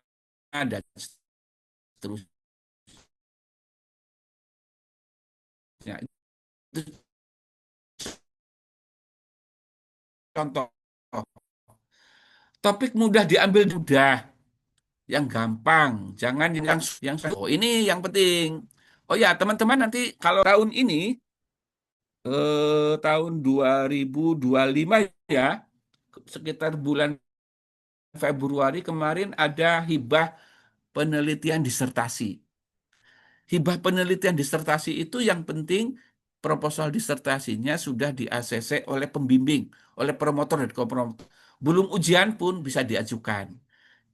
S5: dan seterusnya. Itu contoh. Topik mudah diambil mudah, yang gampang, jangan yang oh ini yang penting. Oh ya, teman-teman nanti kalau tahun ini tahun 2025 ya, sekitar bulan Februari kemarin ada hibah penelitian disertasi. Hibah penelitian disertasi itu yang penting proposal disertasinya sudah di-ACC oleh pembimbing, oleh promotor dan kopromotor. Belum ujian pun bisa diajukan.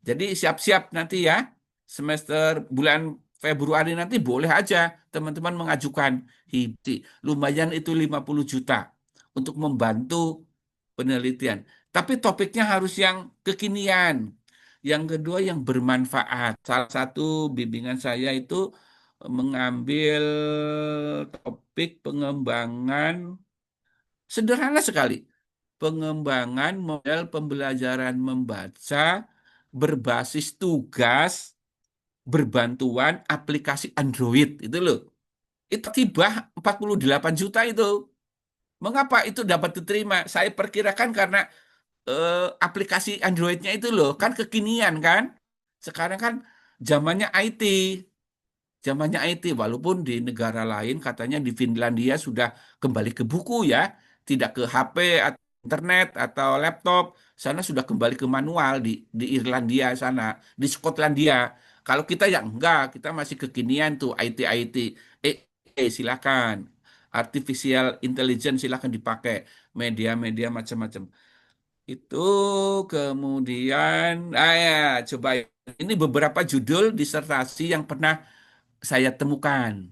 S5: Jadi siap-siap nanti ya, semester bulan Februari nanti boleh aja teman-teman mengajukan hibah. Lumayan itu 50 juta untuk membantu penelitian. Tapi topiknya harus yang kekinian. Yang kedua yang bermanfaat. Salah satu bimbingan saya itu mengambil topik pengembangan sederhana sekali. Pengembangan model pembelajaran membaca berbasis tugas berbantuan aplikasi Android itu loh. Itu tiba 48 juta itu. Mengapa itu dapat diterima? Saya perkirakan karena aplikasi Androidnya itu loh, kan kekinian kan. Sekarang kan zamannya IT. Zamannya IT, walaupun di negara lain katanya di Finlandia sudah kembali ke buku ya, tidak ke HP atau internet atau laptop, sana sudah kembali ke manual di Irlandia sana, di Skotlandia. Kalau kita ya enggak, kita masih kekinian tuh IT. Silakan. Artificial Intelligence silakan dipakai, media-media macam-macam. Itu kemudian, ya, coba ini beberapa judul disertasi yang pernah saya temukan.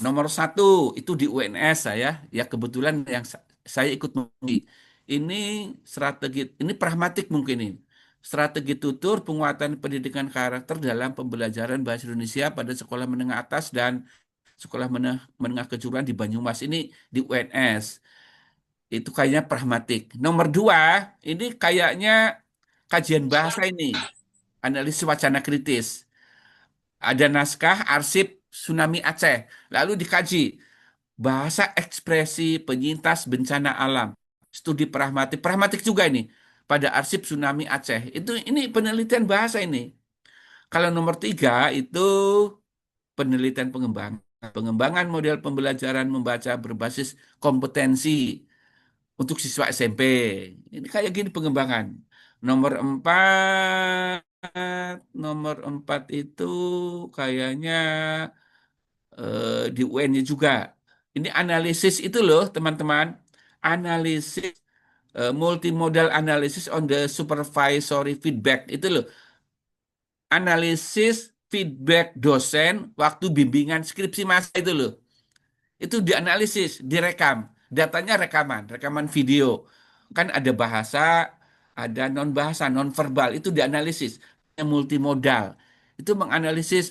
S5: Nomor satu itu di UNS saya, ya kebetulan yang saya ikut menguji. Ini strategi, ini pragmatik mungkin ini. Strategi tutur penguatan pendidikan karakter dalam pembelajaran bahasa Indonesia pada sekolah menengah atas dan sekolah menengah kejuruan di Banyumas ini di UNS. Itu kayaknya pragmatik. Nomor dua, ini kayaknya kajian bahasa ini, analisis wacana kritis. Ada naskah arsip tsunami Aceh, lalu dikaji bahasa ekspresi penyintas bencana alam, studi pragmatik, pragmatik juga ini pada arsip tsunami Aceh. Itu ini penelitian bahasa ini. Kalau nomor tiga itu penelitian pengembangan, pengembangan model pembelajaran membaca berbasis kompetensi untuk siswa SMP. Ini kayak gini pengembangan. Nomor empat, nomor empat itu kayaknya di UN-nya juga. Ini analisis itu loh, teman-teman. Analisis multimodal analysis on the supervisory feedback itu loh. Analisis feedback dosen waktu bimbingan skripsi masa itu loh. Itu dianalisis, direkam. Datanya rekaman, rekaman video. Kan ada bahasa, ada non bahasa, non verbal, itu dianalisis. Yang multimodal. Itu menganalisis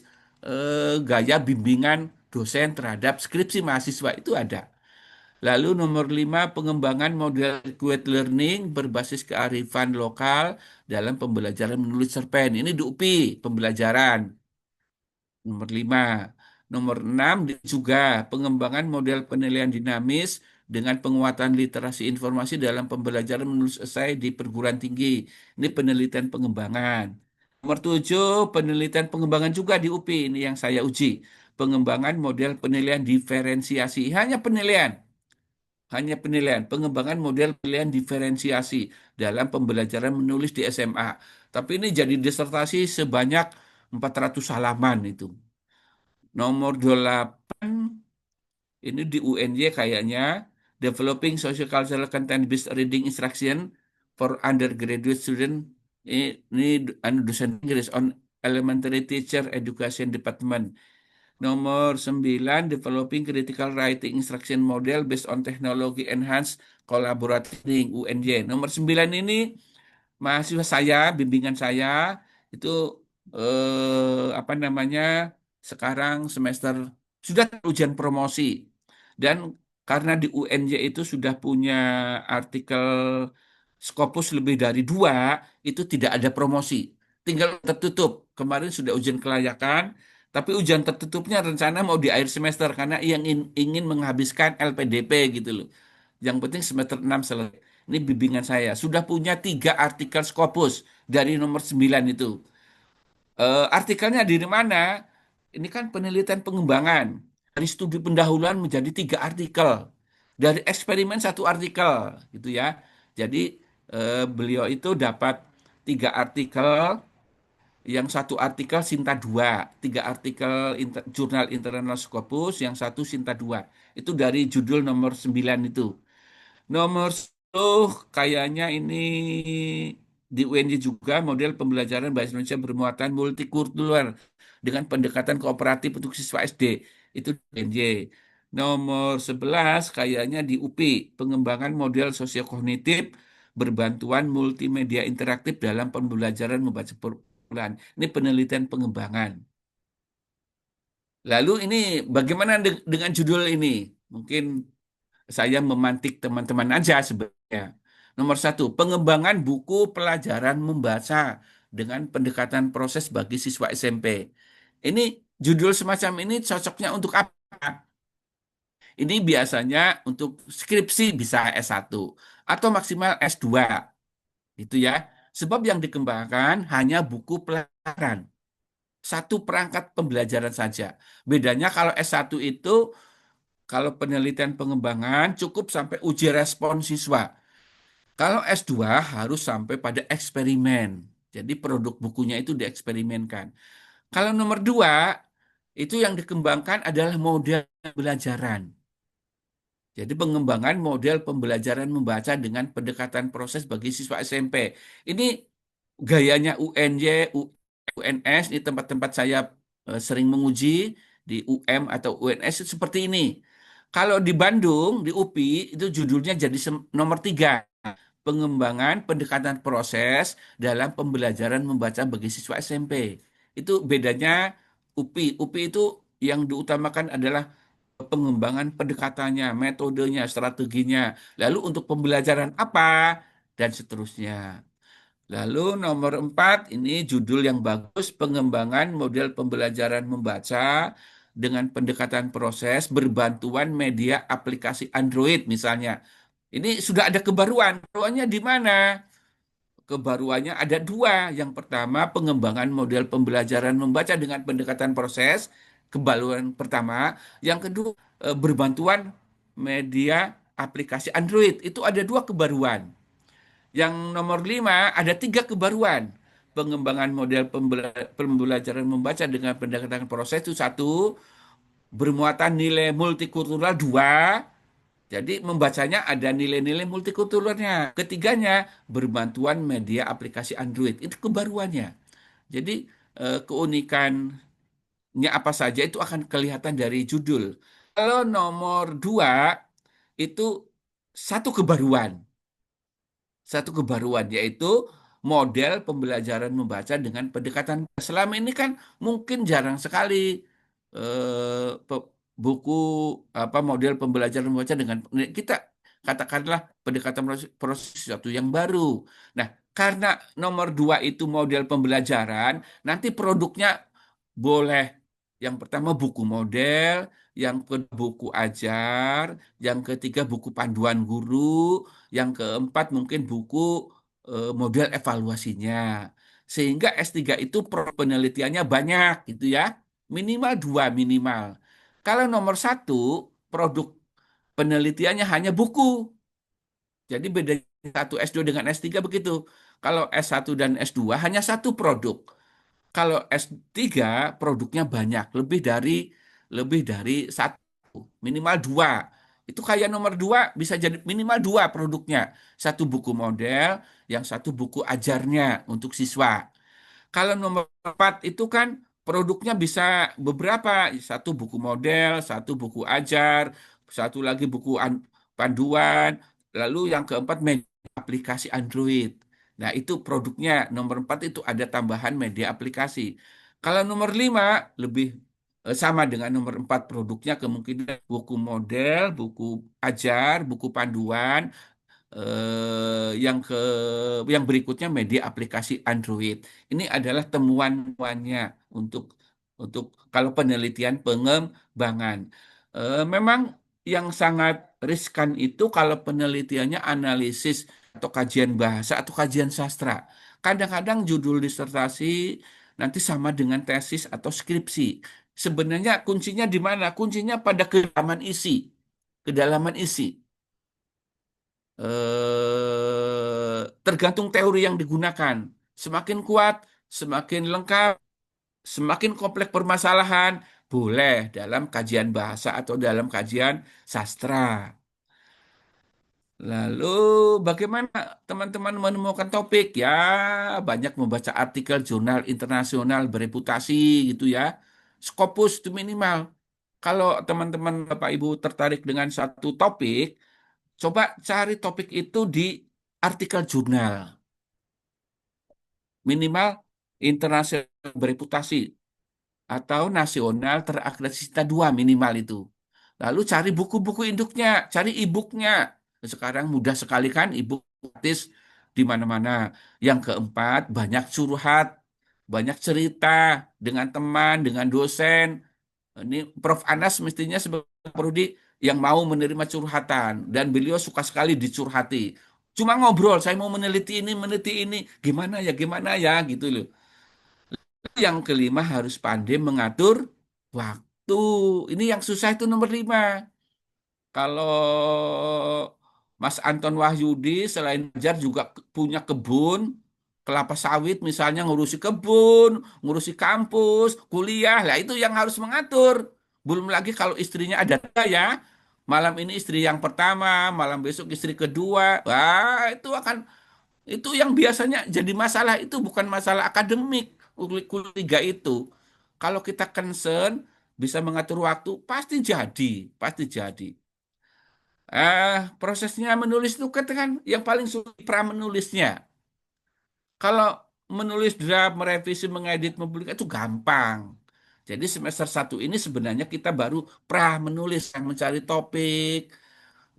S5: gaya bimbingan dosen terhadap skripsi mahasiswa itu ada. Lalu nomor 5, pengembangan model liquid learning berbasis kearifan lokal dalam pembelajaran menulis cerpen. Ini di UPI, pembelajaran. Nomor 5. Nomor 6 juga pengembangan model penilaian dinamis dengan penguatan literasi informasi dalam pembelajaran menulis esai di perguruan tinggi. Ini penelitian pengembangan. Nomor 7, penelitian pengembangan juga di UPI. Ini yang saya uji. Pengembangan model penilaian diferensiasi. Hanya penilaian. Pengembangan model penilaian diferensiasi dalam pembelajaran menulis di SMA. Tapi ini jadi disertasi sebanyak 400 halaman itu. Nomor 8, ini di UNY kayaknya, Developing Sociocultural Content-Based Reading Instruction for Undergraduate Student. Ini dosen Inggris on Elementary Teacher Education Department. Nomor 9, Developing Critical Writing Instruction Model Based on Technology Enhanced Collaborating UNY. Nomor 9 ini mahasiswa saya, bimbingan saya itu apa namanya sekarang semester sudah ujian promosi dan karena di UNJ itu sudah punya artikel Scopus lebih dari 2 itu tidak ada promosi, tinggal tertutup. Kemarin sudah ujian kelayakan, tapi ujian tertutupnya rencana mau di akhir semester karena yang ingin menghabiskan LPDP gitu loh. Yang penting semester 6 selesai. Ini bimbingan saya. Sudah punya 3 artikel Scopus dari nomor 9 itu. Artikelnya dari mana? Ini kan penelitian pengembangan. dari studi pendahuluan menjadi 3 artikel, dari eksperimen 1 artikel, gitu ya. Jadi beliau itu dapat 3 artikel, yang 1 artikel Sinta 2, 3 artikel jurnal Internal Scopus, yang 1 Sinta 2. Itu dari judul nomor 9 itu. Nomor 10 kayaknya ini di UNJ juga, model pembelajaran bahasa Indonesia bermuatan multikultural dengan pendekatan kooperatif untuk siswa SD. Itu di UNJ. Nomor 11 kayaknya di UPI, pengembangan model sosiokognitif berbantuan multimedia interaktif dalam pembelajaran membaca permulaan. Ini penelitian pengembangan. Lalu ini bagaimana dengan judul ini? Mungkin saya memantik teman-teman aja sebenarnya. Nomor 1, pengembangan buku pelajaran membaca dengan pendekatan proses bagi siswa SMP. Ini judul semacam ini cocoknya untuk apa? Ini biasanya untuk skripsi bisa S1 atau maksimal S2, gitu ya. Sebab yang dikembangkan hanya buku pelajaran, satu perangkat pembelajaran saja. Bedanya kalau S1 itu, kalau penelitian pengembangan cukup sampai uji respon siswa. Kalau S2 harus sampai pada eksperimen. Jadi produk bukunya itu dieksperimenkan. Kalau nomor 2, itu yang dikembangkan adalah model pembelajaran. Jadi pengembangan model pembelajaran membaca dengan pendekatan proses bagi siswa SMP. Ini gayanya UNY, UNS, di tempat-tempat saya sering menguji, di UM atau UNS itu seperti ini. Kalau di Bandung, di UPI, itu judulnya jadi nomor 3. Pengembangan pendekatan proses dalam pembelajaran membaca bagi siswa SMP. Itu bedanya UPI. UPI itu yang diutamakan adalah pengembangan pendekatannya, metodenya, strateginya. Lalu untuk pembelajaran apa, dan seterusnya. Lalu nomor 4, ini judul yang bagus, pengembangan model pembelajaran membaca dengan pendekatan proses berbantuan media aplikasi Android misalnya. Ini sudah ada kebaruan. Kebaruannya di mana? Kebaruannya ada 2. Yang pertama, pengembangan model pembelajaran membaca dengan pendekatan proses. Kebaruan pertama. Yang kedua, berbantuan media aplikasi Android. Itu ada 2 kebaruan. Yang nomor 5, ada 3 kebaruan. Pengembangan model pembelajaran membaca dengan pendekatan proses itu 1, bermuatan nilai multikultural 2. Jadi membacanya ada nilai-nilai multikulturalnya. Ketiganya, berbantuan media aplikasi Android. Itu kebaruannya. Jadi keunikannya apa saja itu akan kelihatan dari judul. Kalau nomor 2, itu satu kebaruan. Satu kebaruan, yaitu model pembelajaran membaca dengan pendekatan. Selama ini kan mungkin jarang sekali buku apa model pembelajaran membaca dengan kita katakanlah pendekatan proses sesuatu yang baru. Nah, karena nomor 2 itu model pembelajaran, nanti produknya boleh yang pertama buku model, yang kedua buku ajar, yang ketiga buku panduan guru, yang keempat mungkin buku model evaluasinya. Sehingga S3 itu penelitiannya banyak gitu ya. Minimal 2 minimal. Kalau nomor 1, produk penelitiannya hanya buku. Jadi beda satu S2 dengan S3 begitu. Kalau S1 dan S2 hanya satu produk. Kalau S3 produknya banyak, lebih dari 1, minimal 2. Itu kayak nomor 2 bisa jadi minimal 2 produknya. Satu buku model, yang satu buku ajarnya untuk siswa. Kalau nomor 4 itu kan produknya bisa beberapa, satu buku model, satu buku ajar, satu lagi buku panduan, lalu yang keempat aplikasi Android. Nah, itu produknya. Nomor 4 itu ada tambahan media aplikasi. Kalau nomor 5 lebih sama dengan nomor 4, produknya kemungkinan buku model, buku ajar, buku panduan, yang berikutnya media aplikasi Android. Ini adalah temuannya untuk untuk kalau penelitian pengembangan. Memang yang sangat riskan itu kalau penelitiannya analisis atau kajian bahasa atau kajian sastra. Kadang-kadang judul disertasi nanti sama dengan tesis atau skripsi. Sebenarnya kuncinya di mana? Kuncinya pada kedalaman isi. Kedalaman isi. Tergantung teori yang digunakan. Semakin kuat, semakin lengkap, semakin kompleks permasalahan, boleh dalam kajian bahasa atau dalam kajian sastra. Lalu bagaimana teman-teman menemukan topik? Ya, banyak membaca artikel jurnal internasional bereputasi gitu ya. Scopus itu minimal. Kalau teman-teman Bapak Ibu tertarik dengan satu topik, coba cari topik itu di artikel jurnal. Minimal internasional bereputasi atau nasional terakreditasi dua minimal itu. Lalu cari buku-buku induknya, cari e-booknya. Sekarang mudah sekali kan e-book gratis di mana-mana. Yang keempat, banyak curhat, banyak cerita dengan teman, dengan dosen. Ini Prof. Anas mestinya sebagai prodi yang mau menerima curhatan dan beliau suka sekali dicurhati. Cuma ngobrol, saya mau meneliti ini, gimana ya gitu loh. Yang kelima harus pandai mengatur waktu. Ini yang susah itu nomor 5. Kalau Mas Anton Wahyudi selain belajar juga punya kebun, kelapa sawit misalnya ngurusi kebun, ngurusi kampus, kuliah. Lah itu yang harus mengatur. Belum lagi kalau istrinya ada 3 ya. Malam ini istri yang pertama, malam besok istri kedua. Wah, itu yang biasanya jadi masalah itu bukan masalah akademik, kuliah 3 itu. Kalau kita concern bisa mengatur waktu, pasti jadi, pasti jadi. Prosesnya menulis itu kan yang paling sulit pra menulisnya. Kalau menulis draft, merevisi, mengedit, mempublikasi itu gampang. Jadi semester 1 ini sebenarnya kita baru pra menulis, yang mencari topik,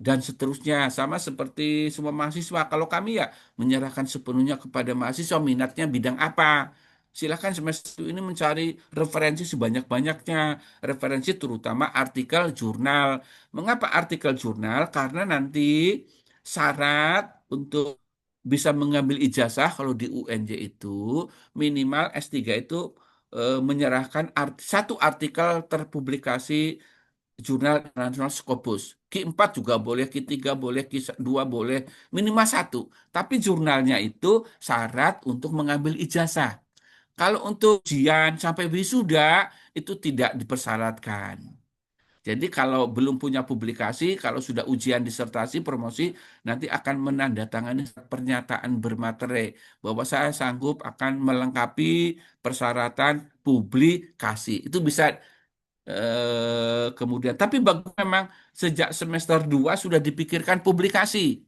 S5: dan seterusnya. Sama seperti semua mahasiswa. Kalau kami ya menyerahkan sepenuhnya kepada mahasiswa minatnya bidang apa. Silakan semester ini mencari referensi sebanyak-banyaknya. Referensi terutama artikel jurnal. Mengapa artikel jurnal? Karena nanti syarat untuk bisa mengambil ijazah kalau di UNJ itu minimal S3 itu menyerahkan satu artikel terpublikasi jurnal internasional Scopus. Q4 juga boleh, Q3 boleh, Q2 boleh, minimal satu. Tapi jurnalnya itu syarat untuk mengambil ijazah. Kalau untuk ujian sampai wisuda itu tidak dipersyaratkan. Jadi kalau belum punya publikasi, kalau sudah ujian disertasi, promosi, nanti akan menandatangani pernyataan bermaterai bahwa saya sanggup akan melengkapi persyaratan publikasi. Itu bisa kemudian. Tapi bagus memang sejak semester 2 sudah dipikirkan publikasi.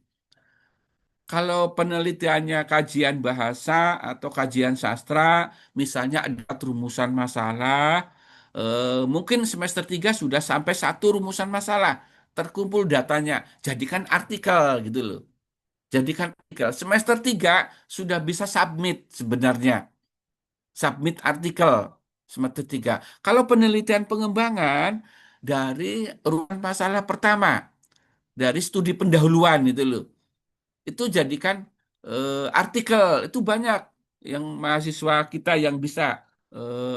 S5: Kalau penelitiannya kajian bahasa atau kajian sastra, misalnya ada rumusan masalah, mungkin semester 3 sudah sampai satu rumusan masalah, terkumpul datanya, jadikan artikel gitu loh. Jadikan artikel. Semester 3 sudah bisa submit sebenarnya. Submit artikel semester 3. Kalau penelitian pengembangan dari urutan masalah pertama, dari studi pendahuluan itu loh. Itu jadikan artikel, itu banyak yang mahasiswa kita yang bisa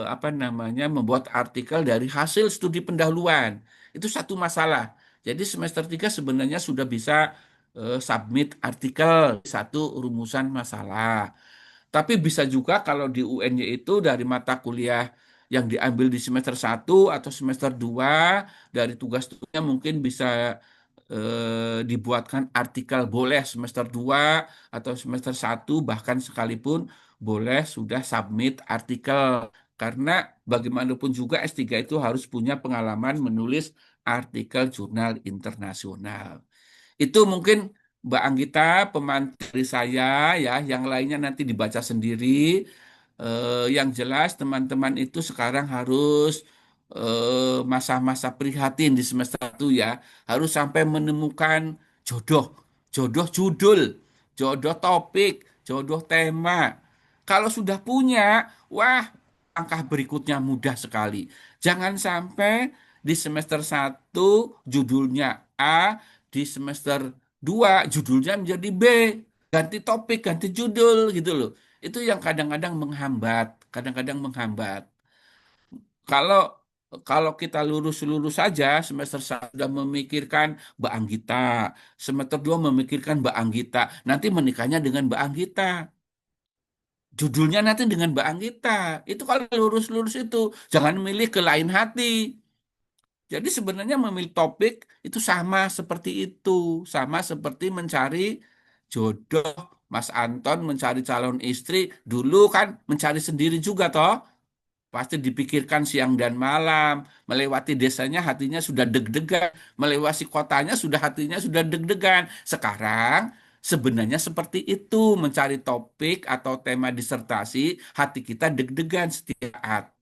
S5: apa namanya membuat artikel dari hasil studi pendahuluan. Itu satu masalah. Jadi semester 3 sebenarnya sudah bisa submit artikel satu rumusan masalah. Tapi bisa juga kalau di UNY itu dari mata kuliah yang diambil di semester 1 atau semester 2 dari tugas-tugasnya mungkin bisa dibuatkan artikel boleh semester 2 atau semester 1 bahkan sekalipun boleh sudah submit artikel. Karena bagaimanapun juga S3 itu harus punya pengalaman menulis artikel jurnal internasional. Itu mungkin Mbak Anggita, pemantau dari saya ya, yang lainnya nanti dibaca sendiri. Yang jelas teman-teman itu sekarang harus masa-masa prihatin di semester 1 ya, harus sampai menemukan jodoh, jodoh judul, jodoh topik, jodoh tema. Kalau sudah punya, wah, langkah berikutnya mudah sekali. Jangan sampai di semester 1 judulnya A, di semester 2 judulnya menjadi B, ganti topik, ganti judul gitu loh. Itu yang kadang-kadang menghambat, kadang-kadang menghambat. Kalau Kalau kita lurus-lurus saja, semester 1 sudah memikirkan Mbak Anggita, semester 2 memikirkan Mbak Anggita, nanti menikahnya dengan Mbak Anggita. Judulnya nanti dengan Mbak Anggita. Itu kalau lurus-lurus itu, jangan milih ke lain hati. Jadi sebenarnya memilih topik itu sama seperti itu, sama seperti mencari jodoh. Mas Anton mencari calon istri, dulu kan mencari sendiri juga toh. Pasti dipikirkan siang dan malam. Melewati desanya hatinya sudah deg-degan. Melewati kotanya sudah hatinya sudah deg-degan. Sekarang sebenarnya seperti itu. Mencari topik atau tema disertasi, hati kita deg-degan setiap saat.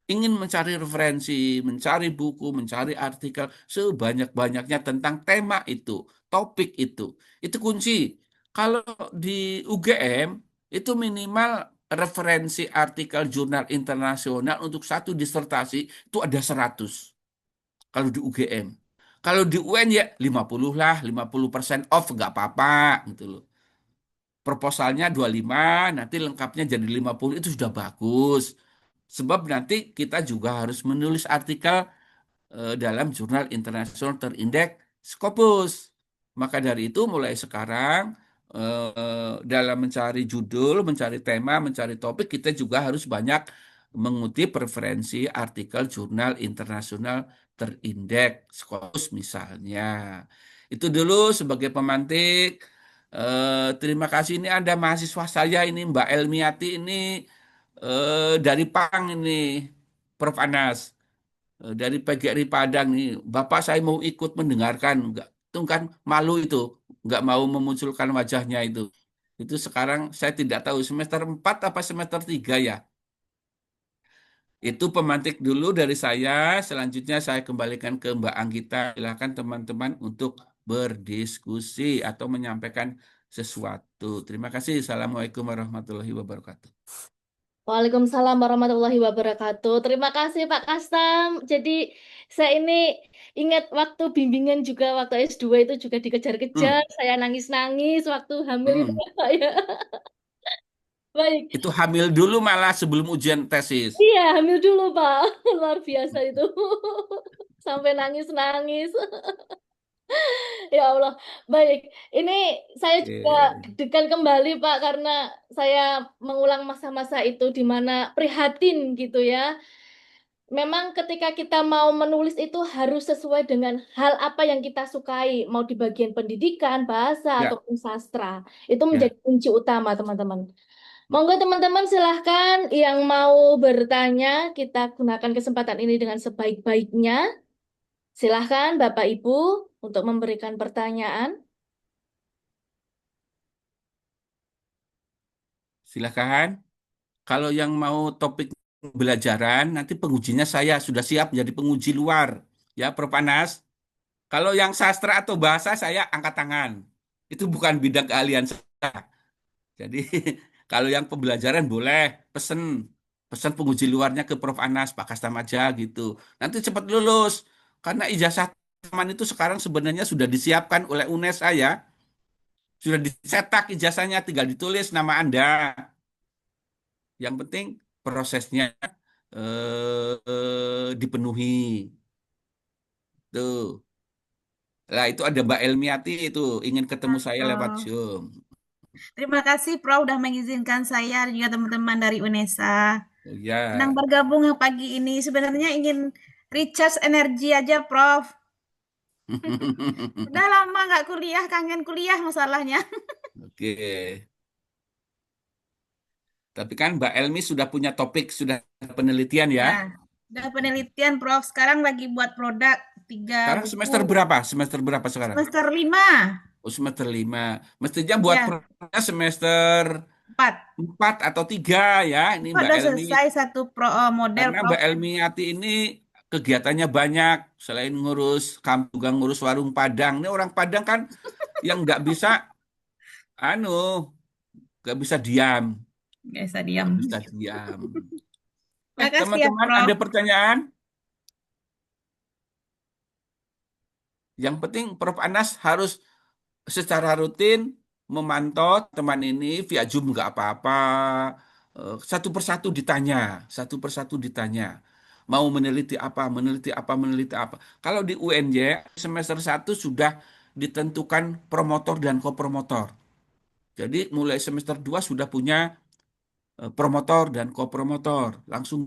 S5: Ingin mencari referensi, mencari buku, mencari artikel sebanyak-banyaknya tentang tema itu, topik itu. Itu kunci. Kalau di UGM itu minimal referensi artikel jurnal internasional untuk satu disertasi itu ada 100. Kalau di UGM. Kalau di UN ya 50 lah, 50% off nggak apa-apa gitu loh. Proposalnya 25, nanti lengkapnya jadi 50 itu sudah bagus. Sebab nanti kita juga harus menulis artikel dalam jurnal internasional terindeks Scopus. Maka dari itu mulai sekarang dalam mencari judul, mencari tema, mencari topik, kita juga harus banyak mengutip referensi artikel jurnal internasional terindeks Scopus misalnya. Itu dulu sebagai pemantik. Terima kasih, ini ada mahasiswa saya ini Mbak Elmiati ini dari Pang ini, Prof. Anas. Dari PGRI Padang nih, Bapak saya mau ikut mendengarkan, enggak, itu kan malu itu, enggak mau memunculkan wajahnya itu. Itu sekarang saya tidak tahu semester 4 apa semester 3 ya. Itu pemantik dulu dari saya, selanjutnya saya kembalikan ke Mbak Anggita. Silakan teman-teman untuk berdiskusi atau menyampaikan sesuatu. Terima kasih. Assalamualaikum warahmatullahi wabarakatuh.
S2: Waalaikumsalam warahmatullahi wabarakatuh. Terima kasih Pak Kastam. Jadi saya ini ingat waktu bimbingan juga waktu S2 itu juga
S5: Hmm,
S2: dikejar-kejar. Saya nangis-nangis waktu hamil itu
S5: hmm.
S2: ya, Pak ya. Baik.
S5: Itu hamil dulu malah sebelum ujian tesis.
S2: Iya, hamil dulu Pak. Luar biasa itu. Sampai nangis-nangis. Ya Allah. Baik. Ini saya juga
S5: Oke.
S2: deg-degan kembali Pak karena saya mengulang masa-masa itu di mana prihatin gitu ya. Memang ketika kita mau menulis itu harus sesuai dengan hal apa yang kita sukai, mau di bagian pendidikan, bahasa,
S5: Ya,
S2: ataupun sastra. Itu
S5: ya.
S2: menjadi kunci utama, teman-teman. Monggo teman-teman silahkan yang mau bertanya, kita gunakan kesempatan ini dengan sebaik-baiknya. Silahkan Bapak Ibu untuk memberikan pertanyaan.
S5: Silakan. Kalau yang mau topik belajaran, nanti pengujinya saya sudah siap jadi penguji luar. Ya, Prof. Anas. Kalau yang sastra atau bahasa, saya angkat tangan. Itu bukan bidang keahlian saya. Jadi, kalau yang pembelajaran boleh pesen. Pesan penguji luarnya ke Prof. Anas, Pak Kastam aja gitu. Nanti cepat lulus. Karena ijazah teman itu sekarang sebenarnya sudah disiapkan oleh UNES saya. Sudah dicetak ijazahnya, tinggal ditulis nama Anda. Yang penting prosesnya dipenuhi. Tuh. Lah itu ada Mbak Elmiati itu ingin ketemu saya lewat
S6: Prof.
S5: Zoom.
S6: Terima kasih Prof udah mengizinkan saya dan juga teman-teman dari UNESA.
S5: Oh,
S6: Senang
S5: ya.
S6: bergabung pagi ini. Sebenarnya ingin recharge energi aja Prof. Udah lama nggak kuliah, kangen kuliah masalahnya.
S5: Oke. Tapi kan Mbak Elmi sudah punya topik, sudah penelitian ya.
S6: Ya, udah penelitian Prof. Sekarang lagi buat produk 3
S5: Sekarang
S6: buku.
S5: semester berapa? Semester berapa sekarang?
S6: Semester 5.
S5: Oh, semester 5. Mestinya buat
S6: Ya,
S5: produknya semester
S6: 4.
S5: 4 atau 3 ya. Ini
S6: Itu
S5: Mbak
S6: udah
S5: Elmi.
S6: selesai satu model
S5: Karena
S6: Prof.
S5: Mbak Elmiati ini kegiatannya banyak. Selain ngurus kampung, juga ngurus warung Padang. Ini orang Padang kan yang nggak bisa, anu, nggak bisa diam.
S6: Nggak bisa
S5: Nggak
S6: diam.
S5: bisa diam.
S6: Makasih ya
S5: Teman-teman
S6: Prof.
S5: ada pertanyaan? Yang penting Prof. Anas harus secara rutin memantau teman ini via Zoom nggak apa-apa. Satu persatu ditanya, satu persatu ditanya. mau meneliti apa, meneliti apa, meneliti apa. Kalau di UNJ semester 1 sudah ditentukan promotor dan kopromotor. Jadi mulai semester 2 sudah punya promotor dan kopromotor. Langsung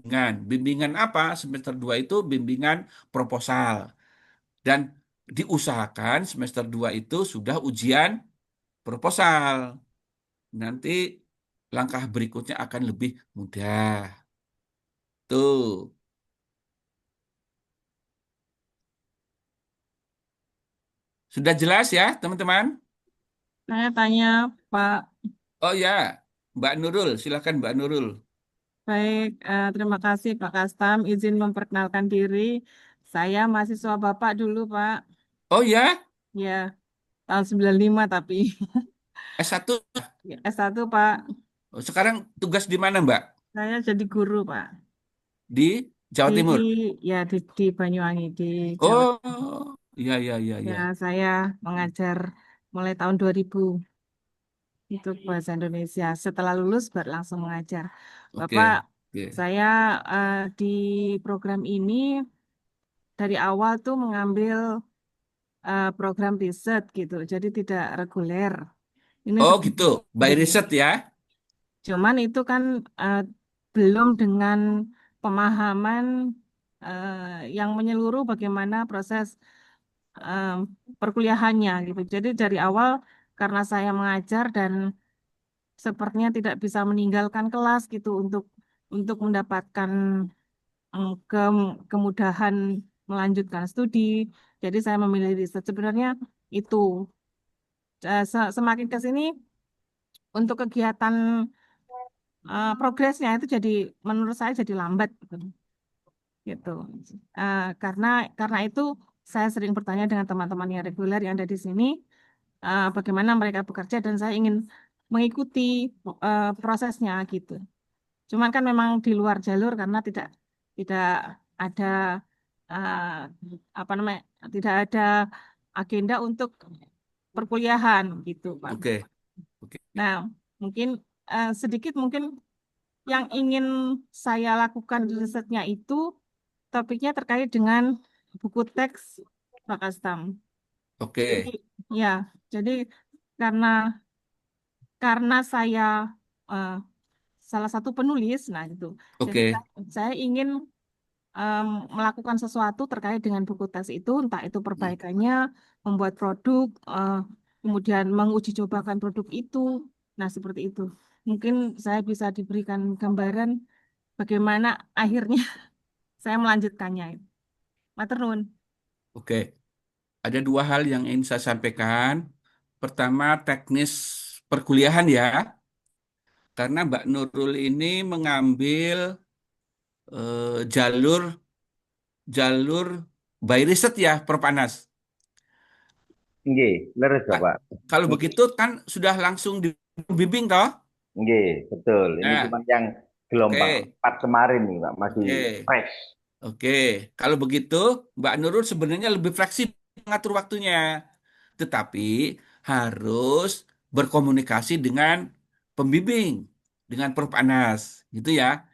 S5: bimbingan apa? Semester 2 itu bimbingan proposal. Dan diusahakan semester 2 itu sudah ujian proposal. Nanti langkah berikutnya akan lebih mudah. Tuh. Sudah jelas ya, teman-teman?
S6: Saya tanya Pak.
S5: Oh ya, Mbak Nurul, silakan Mbak Nurul.
S6: Baik, terima kasih Pak Kastam. Izin memperkenalkan diri. Saya mahasiswa Bapak dulu, Pak.
S5: Oh ya,
S6: Ya, tahun 95 tapi.
S5: S1.
S6: Ya, S1, Pak.
S5: Oh, sekarang tugas di mana, Mbak?
S6: Saya jadi guru, Pak.
S5: Di Jawa
S6: Di
S5: Timur.
S6: ya di Banyuwangi di Jawa.
S5: Oh, iya, iya, iya,
S6: Ya,
S5: iya.
S6: saya mengajar mulai tahun 2000 untuk bahasa Indonesia. Setelah lulus baru langsung mengajar.
S5: Oke,
S6: Bapak,
S5: oke.
S6: saya di program ini dari awal tuh mengambil program riset gitu, jadi tidak reguler. Ini
S5: Oh gitu, by
S6: ya.
S5: riset ya.
S6: Cuman itu kan eh, belum dengan pemahaman eh, yang menyeluruh bagaimana proses eh, perkuliahannya gitu. Jadi dari awal karena saya mengajar dan sepertinya tidak bisa meninggalkan kelas gitu untuk mendapatkan kemudahan melanjutkan studi. Jadi saya memilih riset. Sebenarnya itu semakin ke sini untuk kegiatan progresnya itu jadi menurut saya jadi lambat gitu. Gitu. Karena itu saya sering bertanya dengan teman-teman yang reguler yang ada di sini bagaimana mereka bekerja dan saya ingin mengikuti prosesnya gitu. Cuman kan memang di luar jalur karena tidak ada eh, apa namanya tidak ada agenda untuk perkuliahan gitu, Pak.
S5: Oke, oke,
S6: Nah, mungkin sedikit mungkin yang ingin saya lakukan di risetnya itu topiknya terkait dengan buku teks Pak Kastam. Jadi,
S5: oke,
S6: ya, jadi karena karena saya eh, salah satu penulis, nah itu. Jadi
S5: oke,
S6: saya ingin em, melakukan sesuatu terkait dengan buku teks itu, entah itu
S5: Hmm,
S6: perbaikannya, membuat produk, kemudian menguji cobakan produk itu. Nah, seperti itu. Mungkin saya bisa diberikan gambaran bagaimana akhirnya saya melanjutkannya. Matur nuwun.
S5: oke. Ada dua hal yang ingin saya sampaikan. Pertama, teknis perkuliahan ya, karena Mbak Nurul ini mengambil jalur jalur by riset ya, Prof Anas.
S1: Nggih, leres
S5: Ka-
S1: Bapak.
S5: Kalau
S1: Ini,
S5: begitu kan sudah langsung dibimbing toh?
S1: nggih, betul. Ini
S5: Nah,
S1: cuma yang gelombang
S5: oke,
S1: 4 kemarin nih, Pak, masih
S5: oke.
S1: fresh.
S5: Oke, kalau begitu Mbak Nurul sebenarnya lebih fleksibel mengatur waktunya, tetapi harus berkomunikasi dengan pembimbing, dengan Prof Anas, gitu ya.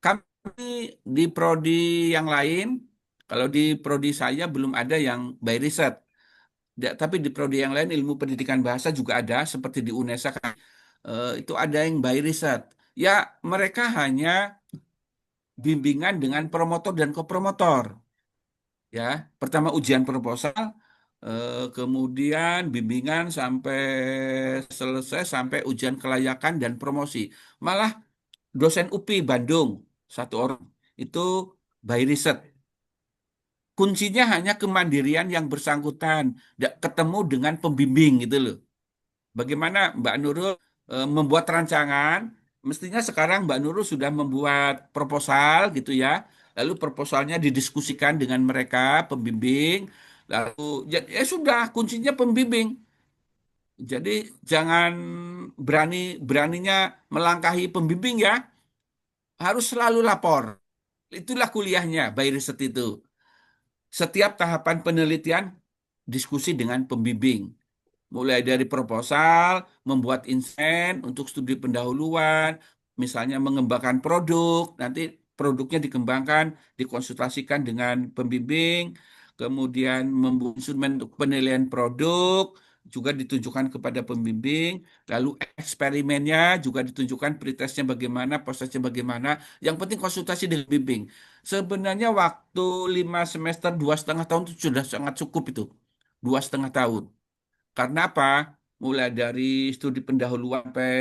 S5: Kami di prodi yang lain, kalau di prodi saya belum ada yang by riset, tapi di prodi yang lain ilmu pendidikan bahasa juga ada, seperti di UNESA kan, itu ada yang by riset. Ya, mereka hanya bimbingan dengan promotor dan kopromotor. Ya, pertama ujian proposal, kemudian bimbingan sampai selesai sampai ujian kelayakan dan promosi. Malah dosen UPI Bandung satu orang itu by riset. Kuncinya hanya kemandirian yang bersangkutan, ketemu dengan pembimbing gitu loh. Bagaimana Mbak Nurul membuat rancangan? Mestinya sekarang Mbak Nurul sudah membuat proposal gitu ya. Lalu proposalnya didiskusikan dengan mereka, pembimbing. Lalu ya sudah, kuncinya pembimbing. Jadi jangan beraninya melangkahi pembimbing ya. Harus selalu lapor. Itulah kuliahnya, by riset itu. Setiap tahapan penelitian diskusi dengan pembimbing. Mulai dari proposal, membuat insen untuk studi pendahuluan, misalnya mengembangkan produk, nanti produknya dikembangkan, dikonsultasikan dengan pembimbing, kemudian membuat instrumen untuk penilaian produk, juga ditunjukkan kepada pembimbing, lalu eksperimennya juga ditunjukkan pretestnya bagaimana, prosesnya bagaimana. Yang penting konsultasi dengan pembimbing. Sebenarnya waktu 5 semester, 2,5 tahun itu sudah sangat cukup itu. 2,5 tahun. Karena apa? Mulai dari studi pendahuluan sampai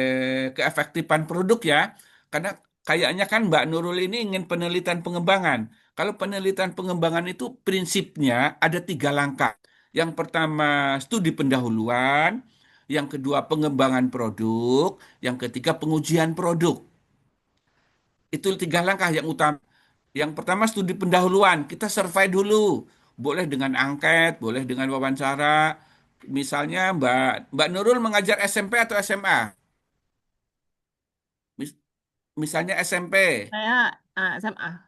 S5: keefektifan produk ya. Karena kayaknya kan Mbak Nurul ini ingin penelitian pengembangan. Kalau penelitian pengembangan itu prinsipnya ada 3 langkah. Yang pertama studi pendahuluan, yang kedua pengembangan produk, yang ketiga pengujian produk. Itu 3 langkah yang utama. Yang pertama studi pendahuluan, kita survei dulu. Boleh dengan angket, boleh dengan wawancara. Misalnya Mbak Nurul mengajar SMP atau SMA? Misalnya SMP.
S6: Saya SMA.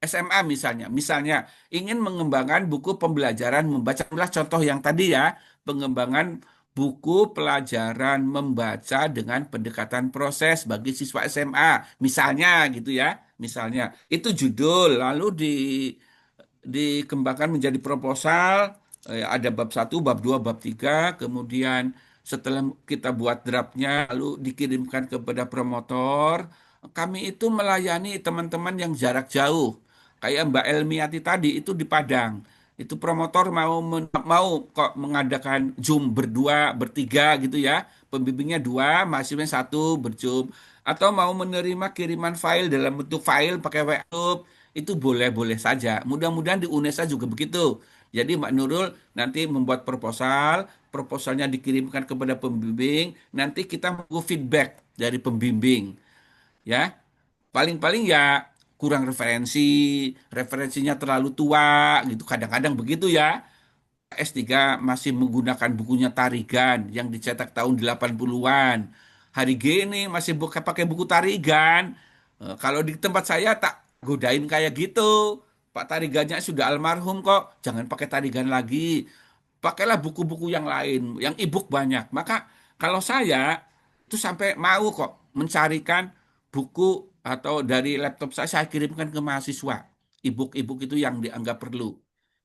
S5: SMA misalnya ingin mengembangkan buku pembelajaran membaca. Inilah contoh yang tadi ya, pengembangan buku pelajaran membaca dengan pendekatan proses bagi siswa SMA, misalnya gitu ya, misalnya itu judul, lalu dikembangkan menjadi proposal, ada bab 1, bab 2, bab 3, kemudian setelah kita buat draftnya, lalu dikirimkan kepada promotor. Kami itu melayani teman-teman yang jarak jauh, kayak Mbak Elmiati tadi itu di Padang. Itu promotor mau kok mengadakan Zoom berdua, bertiga gitu ya. Pembimbingnya 2, mahasiswanya 1 berzoom. Atau mau menerima kiriman file dalam bentuk file pakai WhatsApp, itu boleh-boleh saja. Mudah-mudahan di UNESA juga begitu. Jadi Mbak Nurul nanti membuat proposal, proposalnya dikirimkan kepada pembimbing, nanti kita menunggu feedback dari pembimbing, ya. Paling-paling ya kurang referensinya terlalu tua gitu. Kadang-kadang begitu ya. S3 masih menggunakan bukunya Tarigan yang dicetak tahun 80-an. Hari gini masih pakai buku Tarigan. Kalau di tempat saya tak godain kayak gitu. Pak Tarigannya sudah almarhum kok. Jangan pakai Tarigan lagi. Pakailah buku-buku yang lain, yang e-book banyak. Maka kalau saya itu sampai mau kok mencarikan buku atau dari laptop saya kirimkan ke mahasiswa. E-book itu yang dianggap perlu.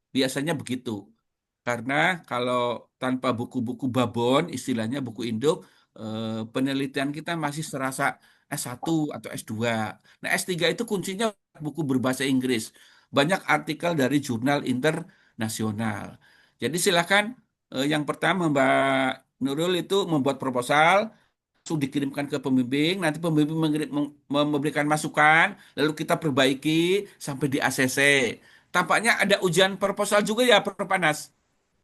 S5: Biasanya begitu. Karena kalau tanpa buku-buku babon, istilahnya buku induk, penelitian kita masih serasa S1 atau S2. Nah, S3 itu kuncinya buku berbahasa Inggris. Banyak artikel dari jurnal internasional. Jadi silakan, yang pertama Mbak Nurul itu membuat proposal, langsung dikirimkan ke pembimbing, nanti pembimbing memberikan masukan, lalu kita perbaiki sampai di ACC. Tampaknya ada ujian proposal juga ya, Prof. Panas.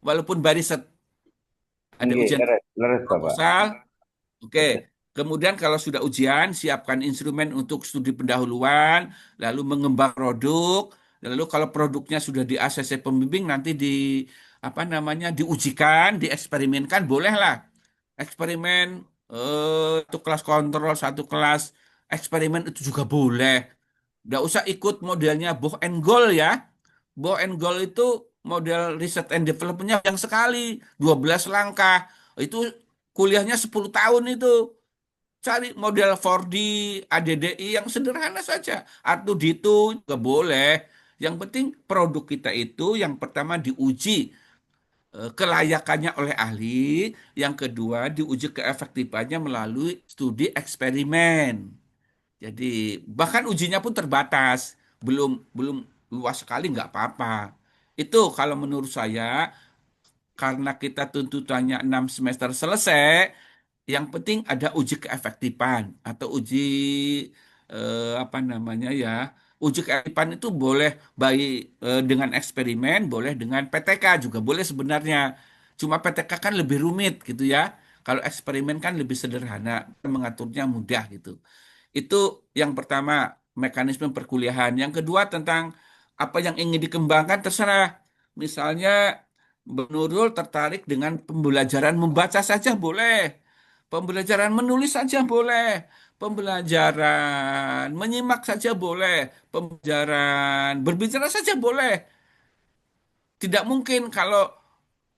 S5: Walaupun bariset, ada
S1: Nggih,
S5: ujian
S1: leres Bapak.
S5: proposal. Oke. Kemudian kalau sudah ujian, siapkan instrumen untuk studi pendahuluan, lalu mengembang produk, lalu kalau produknya sudah di ACC pembimbing, nanti apa namanya diujikan, dieksperimenkan, bolehlah. Eksperimen, satu kelas kontrol, satu kelas eksperimen itu juga boleh. Nggak usah ikut modelnya Boh and Goal ya. Boh and Goal itu model research and development-nya yang sekali, 12 langkah. Itu kuliahnya 10 tahun itu. Cari model 4D, ADDI yang sederhana saja. Atau itu juga boleh. Yang penting produk kita itu yang pertama diuji kelayakannya oleh ahli, yang kedua diuji keefektifannya melalui studi eksperimen. Jadi bahkan ujinya pun terbatas, belum belum luas sekali nggak apa-apa. Itu kalau menurut saya, karena kita tuntutannya 6 semester selesai, yang penting ada uji keefektifan atau uji apa namanya ya, uji keefektifan itu boleh baik dengan eksperimen, boleh dengan PTK juga boleh sebenarnya. Cuma PTK kan lebih rumit gitu ya. Kalau eksperimen kan lebih sederhana, mengaturnya mudah gitu. Itu yang pertama, mekanisme perkuliahan. Yang kedua tentang apa yang ingin dikembangkan terserah. Misalnya Mbak Nurul tertarik dengan pembelajaran membaca saja boleh. Pembelajaran menulis saja boleh. Pembelajaran menyimak saja boleh. Pembelajaran berbicara saja boleh. Tidak mungkin kalau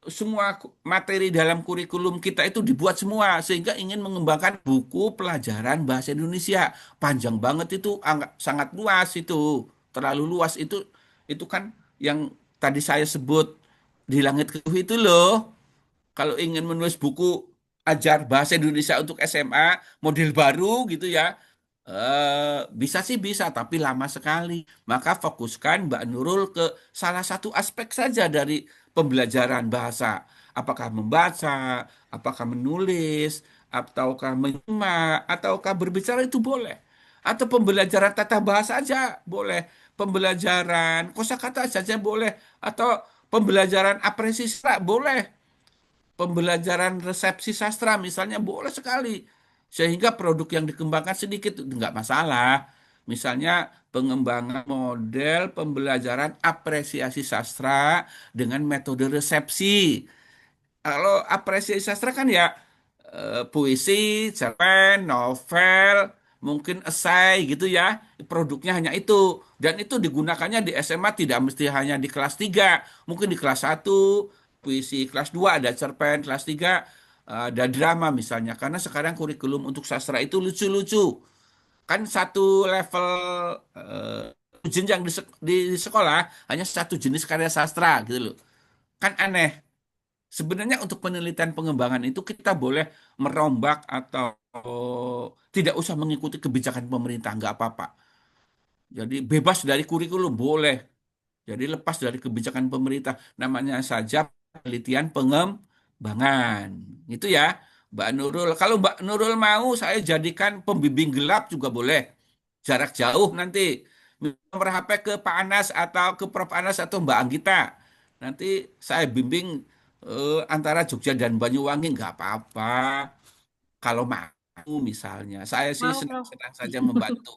S5: semua materi dalam kurikulum kita itu dibuat semua sehingga ingin mengembangkan buku pelajaran bahasa Indonesia. Panjang banget itu, sangat luas itu, terlalu luas itu kan yang tadi saya sebut di langit ketujuh itu loh. Kalau ingin menulis buku ajar bahasa Indonesia untuk SMA model baru gitu ya, bisa sih bisa, tapi lama sekali. Maka fokuskan Mbak Nurul ke salah satu aspek saja dari pembelajaran bahasa. Apakah membaca, apakah menulis, ataukah menyimak, ataukah berbicara itu boleh. Atau pembelajaran tata bahasa aja boleh. Pembelajaran kosakata saja boleh. Atau pembelajaran apresiasi boleh, pembelajaran resepsi sastra misalnya boleh sekali. Sehingga produk yang dikembangkan sedikit itu nggak masalah. Misalnya pengembangan model pembelajaran apresiasi sastra dengan metode resepsi. Kalau apresiasi sastra kan ya puisi, cerpen, novel, mungkin esai gitu ya. Produknya hanya itu. Dan itu digunakannya di SMA tidak mesti hanya di kelas 3, mungkin di kelas 1, puisi kelas 2 ada cerpen, kelas 3 ada drama misalnya. Karena sekarang kurikulum untuk sastra itu lucu-lucu. Kan satu level jenjang di sekolah hanya satu jenis karya sastra gitu loh. Kan aneh. Sebenarnya untuk penelitian pengembangan itu kita boleh merombak atau tidak usah mengikuti kebijakan pemerintah, nggak apa-apa. Jadi bebas dari kurikulum, boleh. Jadi lepas dari kebijakan pemerintah, namanya saja penelitian pengembangan. Itu ya, Mbak Nurul. Kalau Mbak Nurul mau, saya jadikan pembimbing gelap juga boleh. Jarak jauh nanti. Nomor HP ke Pak Anas atau ke Prof Anas atau Mbak Anggita. Nanti saya bimbing antara Jogja dan Banyuwangi, nggak apa-apa. Kalau mau misalnya, saya sih
S6: Mau, Prof.
S5: senang-senang saja membantu.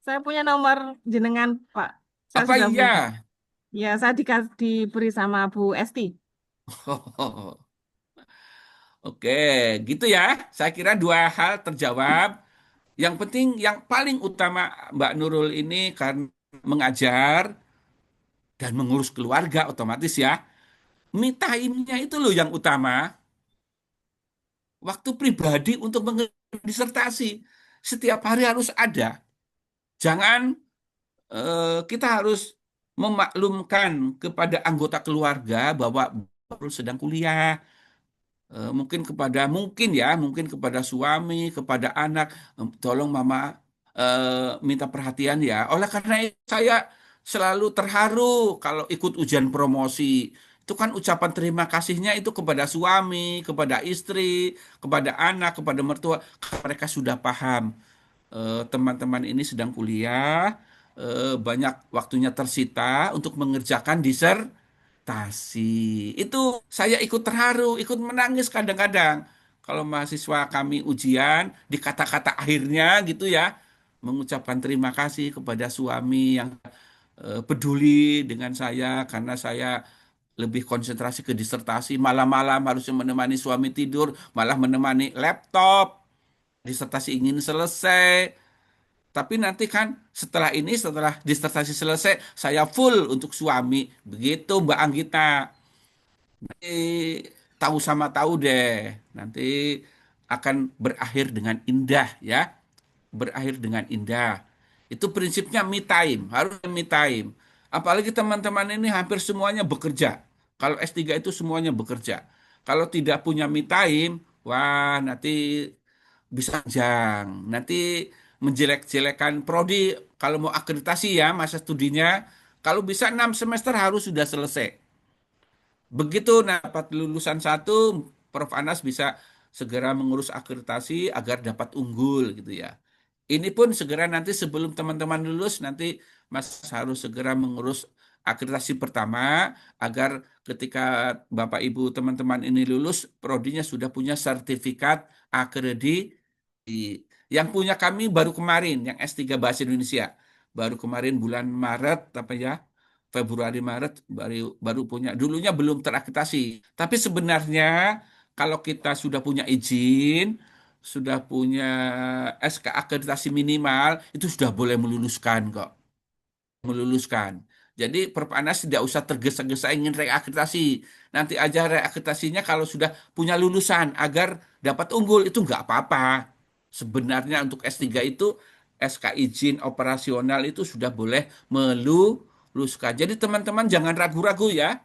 S6: Saya punya nomor jenengan, Pak. Saya
S5: Apa
S6: sudah
S5: iya?
S6: punya. Ya, saya diberi sama Bu Esti.
S5: Oke, gitu ya. Saya kira dua hal terjawab. Yang penting, yang paling utama Mbak Nurul ini kan mengajar dan mengurus keluarga otomatis ya. Me time-nya itu loh yang utama. Waktu pribadi untuk mengerjakan disertasi. Setiap hari harus ada. Jangan kita harus memaklumkan kepada anggota keluarga bahwa Nurul sedang kuliah. Mungkin kepada suami, kepada anak, tolong mama minta perhatian ya. Oleh karena itu saya selalu terharu kalau ikut ujian promosi. Itu kan ucapan terima kasihnya itu kepada suami, kepada istri, kepada anak, kepada mertua. Mereka sudah paham teman-teman ini sedang kuliah, banyak waktunya tersita untuk mengerjakan disertasi. Itu saya ikut terharu, ikut menangis kadang-kadang. Kalau mahasiswa kami ujian, di kata-kata akhirnya gitu ya, mengucapkan terima kasih kepada suami yang peduli dengan saya karena saya lebih konsentrasi ke disertasi. Malam-malam harusnya menemani suami tidur, malah menemani laptop. Disertasi ingin selesai. Tapi nanti kan setelah disertasi selesai, saya full untuk suami. Begitu Mbak Anggita. Nanti tahu sama tahu deh. Nanti akan berakhir dengan indah ya. Berakhir dengan indah. Itu prinsipnya me time, harus me time. Apalagi teman-teman ini hampir semuanya bekerja. Kalau S3 itu semuanya bekerja. Kalau tidak punya me time, wah nanti bisa jang. Nanti menjelek-jelekan prodi kalau mau akreditasi ya masa studinya. Kalau bisa 6 semester harus sudah selesai. Begitu dapat lulusan satu, Prof. Anas bisa segera mengurus akreditasi agar dapat unggul gitu ya. Ini pun segera nanti sebelum teman-teman lulus, nanti Mas harus segera mengurus akreditasi pertama agar ketika Bapak Ibu teman-teman ini lulus, prodinya sudah punya sertifikat akreditasi. Yang punya kami baru kemarin, yang S3 Bahasa Indonesia. Baru kemarin bulan Maret, apa ya, Februari Maret baru baru punya. Dulunya belum terakreditasi. Tapi sebenarnya kalau kita sudah punya izin, sudah punya SK akreditasi minimal, itu sudah boleh meluluskan kok. Meluluskan. Jadi Prof. Anas tidak usah tergesa-gesa ingin reakreditasi. Nanti aja reakreditasinya kalau sudah punya lulusan agar dapat unggul itu nggak apa-apa. Sebenarnya untuk S3 itu SK izin operasional itu sudah boleh meluluskan. Jadi teman-teman jangan ragu-ragu ya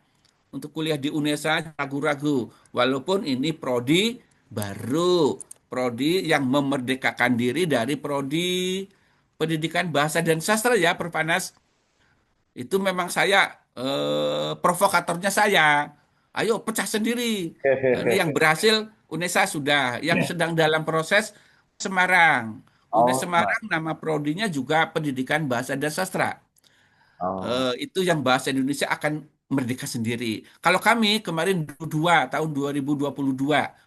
S5: untuk kuliah di UNESA ragu-ragu. Walaupun ini prodi baru, prodi yang memerdekakan diri dari prodi pendidikan bahasa dan sastra ya, Prof. Anas. Itu memang saya provokatornya saya. Ayo pecah sendiri. Ini yang berhasil UNESA sudah, yang sedang dalam proses Semarang. UNES
S1: Oh,
S5: Semarang nama prodinya juga Pendidikan Bahasa dan Sastra.
S1: oh,
S5: Itu yang bahasa Indonesia akan merdeka sendiri. Kalau kami kemarin tahun 2022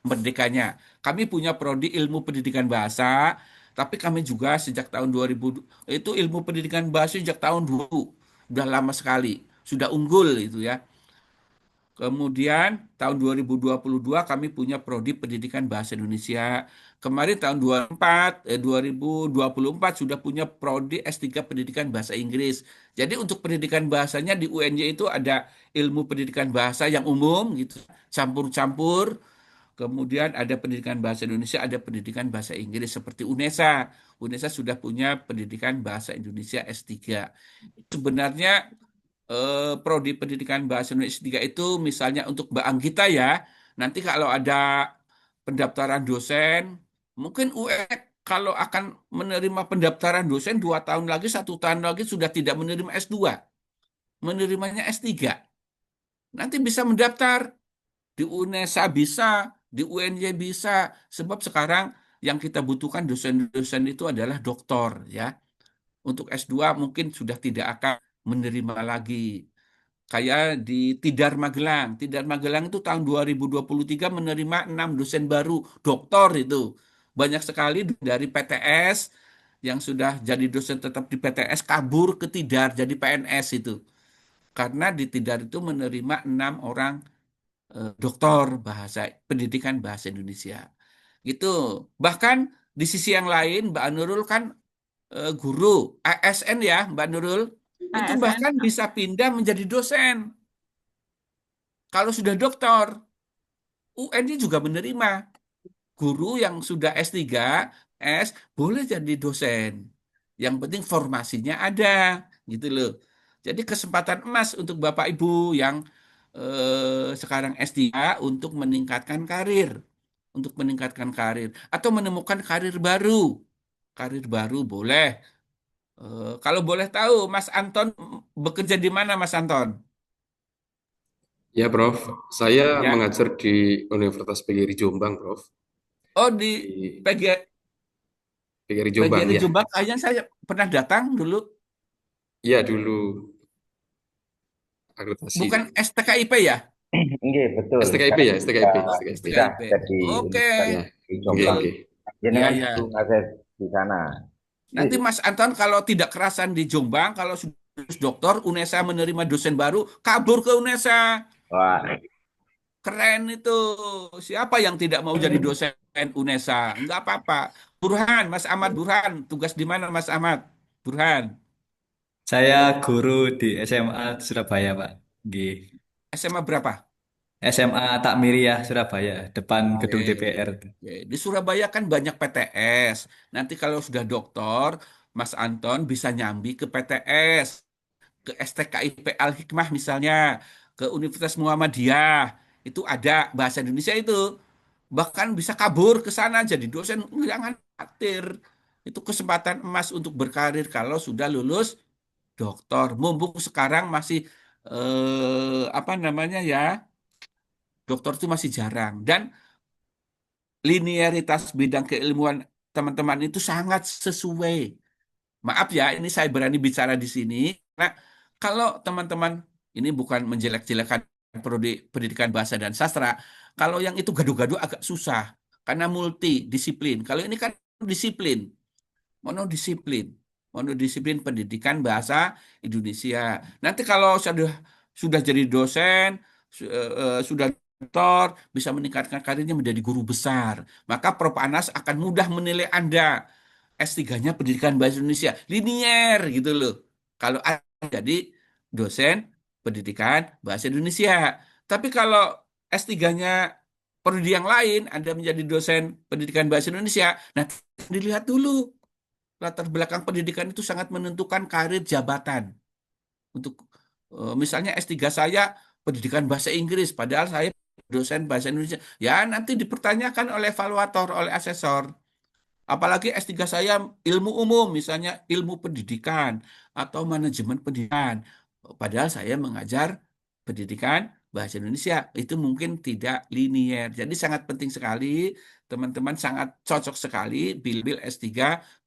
S5: merdekanya. Kami punya prodi ilmu pendidikan bahasa, tapi kami juga sejak tahun 2000 itu ilmu pendidikan bahasa sejak tahun 2000. Sudah lama sekali, sudah unggul itu ya. Kemudian tahun 2022 kami punya prodi pendidikan bahasa Indonesia. Kemarin tahun 2024 sudah punya prodi S3 pendidikan bahasa Inggris. Jadi untuk pendidikan bahasanya di UNY itu ada ilmu pendidikan bahasa yang umum gitu, campur-campur. Kemudian ada pendidikan bahasa Indonesia, ada pendidikan bahasa Inggris seperti UNESA. UNESA sudah punya pendidikan bahasa Indonesia S3. Sebenarnya prodi pendidikan bahasa Indonesia S3 itu misalnya untuk Mbak Anggita ya, nanti kalau ada pendaftaran dosen, mungkin UN kalau akan menerima pendaftaran dosen 2 tahun lagi, 1 tahun lagi sudah tidak menerima S2, menerimanya S3. Nanti bisa mendaftar di UNESA bisa, di UNY bisa, sebab sekarang yang kita butuhkan dosen-dosen itu adalah doktor ya. Untuk S2 mungkin sudah tidak akan menerima lagi. Kayak di Tidar Magelang. Tidar Magelang itu tahun 2023 menerima 6 dosen baru, doktor itu. Banyak sekali dari PTS yang sudah jadi dosen tetap di PTS kabur ke Tidar jadi PNS itu. Karena di Tidar itu menerima 6 orang doktor bahasa pendidikan bahasa Indonesia. Gitu. Bahkan di sisi yang lain Mbak Nurul kan guru ASN ya Mbak Nurul. Itu
S6: ASN.
S5: bahkan bisa pindah menjadi dosen. Kalau sudah doktor, UN juga menerima guru yang sudah S3, S, boleh jadi dosen. Yang penting formasinya ada, gitu loh. Jadi kesempatan emas untuk Bapak Ibu yang sekarang S3 untuk meningkatkan karir. Untuk meningkatkan karir. Atau menemukan karir baru. Karir baru boleh. Kalau boleh tahu, Mas Anton bekerja di mana, Mas Anton?
S3: Ya, Prof. Saya
S5: Ya.
S3: mengajar di Universitas PGRI Jombang, Prof.
S5: Oh, di
S3: Di
S5: PG,
S3: PGRI Jombang,
S5: PGRI
S3: ya.
S5: Jombang, kayaknya saya pernah datang dulu.
S3: Ya, dulu akreditasi.
S5: Bukan STKIP ya?
S1: Iya, betul.
S3: STKIP
S1: Sekarang
S3: ya,
S1: sudah
S3: STKIP, STKIP.
S1: bisa
S5: STKIP.
S1: jadi
S5: Oke,
S3: Ya,
S1: Universitas di
S3: oke,
S1: Jombang.
S3: oke.
S5: ya,
S1: Jenengan
S5: ya.
S1: dulu akses di sana.
S5: Nanti Mas Anton kalau tidak kerasan di Jombang, kalau sudah lulus doktor, UNESA menerima dosen baru, kabur ke UNESA.
S1: Wah,
S5: Keren itu. Siapa yang tidak mau jadi dosen UNESA? Enggak apa-apa. Burhan, Mas Ahmad Burhan. Tugas di mana Mas Ahmad? Burhan.
S7: Saya guru di SMA Surabaya, Pak. Nggih.
S5: SMA berapa?
S7: SMA Takmiriyah Surabaya, depan
S5: Oke.
S7: gedung DPR.
S5: Oke. Di Surabaya kan banyak PTS. Nanti kalau sudah doktor, Mas Anton bisa nyambi ke PTS, ke STKIP Al-Hikmah misalnya, ke Universitas Muhammadiyah. Itu ada bahasa Indonesia itu. Bahkan bisa kabur ke sana jadi dosen. Jangan khawatir. Itu kesempatan emas untuk berkarir kalau sudah lulus doktor. Mumpung sekarang masih apa namanya ya, doktor itu masih jarang. Dan linearitas bidang keilmuan teman-teman itu sangat sesuai. Maaf ya, ini saya berani bicara di sini. Nah, kalau teman-teman, ini bukan menjelek-jelekan prodi pendidikan bahasa dan sastra, kalau yang itu gaduh-gaduh agak susah, karena multidisiplin. Kalau ini kan disiplin, monodisiplin. Monodisiplin pendidikan bahasa Indonesia. Nanti kalau sudah jadi dosen, sudah doktor, bisa meningkatkan karirnya menjadi guru besar. Maka Prof. Anas akan mudah menilai Anda. S3-nya pendidikan bahasa Indonesia. Linier gitu loh. Kalau jadi dosen pendidikan bahasa Indonesia. Tapi kalau S3-nya prodi yang lain, Anda menjadi dosen pendidikan bahasa Indonesia, nah dilihat dulu latar belakang pendidikan itu sangat menentukan karir jabatan. Untuk misalnya S3 saya pendidikan bahasa Inggris, padahal saya dosen bahasa Indonesia. Ya nanti dipertanyakan oleh evaluator, oleh asesor. Apalagi S3 saya ilmu umum, misalnya ilmu pendidikan atau manajemen pendidikan. Padahal saya mengajar pendidikan bahasa Indonesia. Itu mungkin tidak linier. Jadi sangat penting sekali, teman-teman sangat cocok sekali bil S3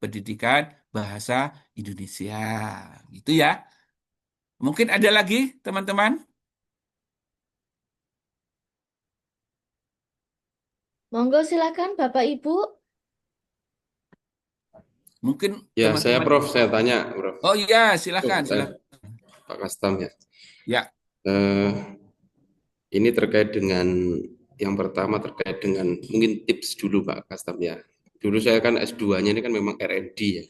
S5: pendidikan bahasa Indonesia. Gitu ya. Mungkin ada lagi, teman-teman?
S2: Monggo silakan Bapak Ibu.
S5: Mungkin
S3: Ya, saya
S5: teman-teman.
S3: Prof, saya tanya, Prof.
S5: Oh iya, silakan, silakan.
S3: Pak Kastam ya.
S5: Ya,
S3: Eh, ini terkait dengan yang pertama terkait dengan mungkin tips dulu Pak Kastam ya. Dulu saya kan S2-nya ini kan memang R&D ya.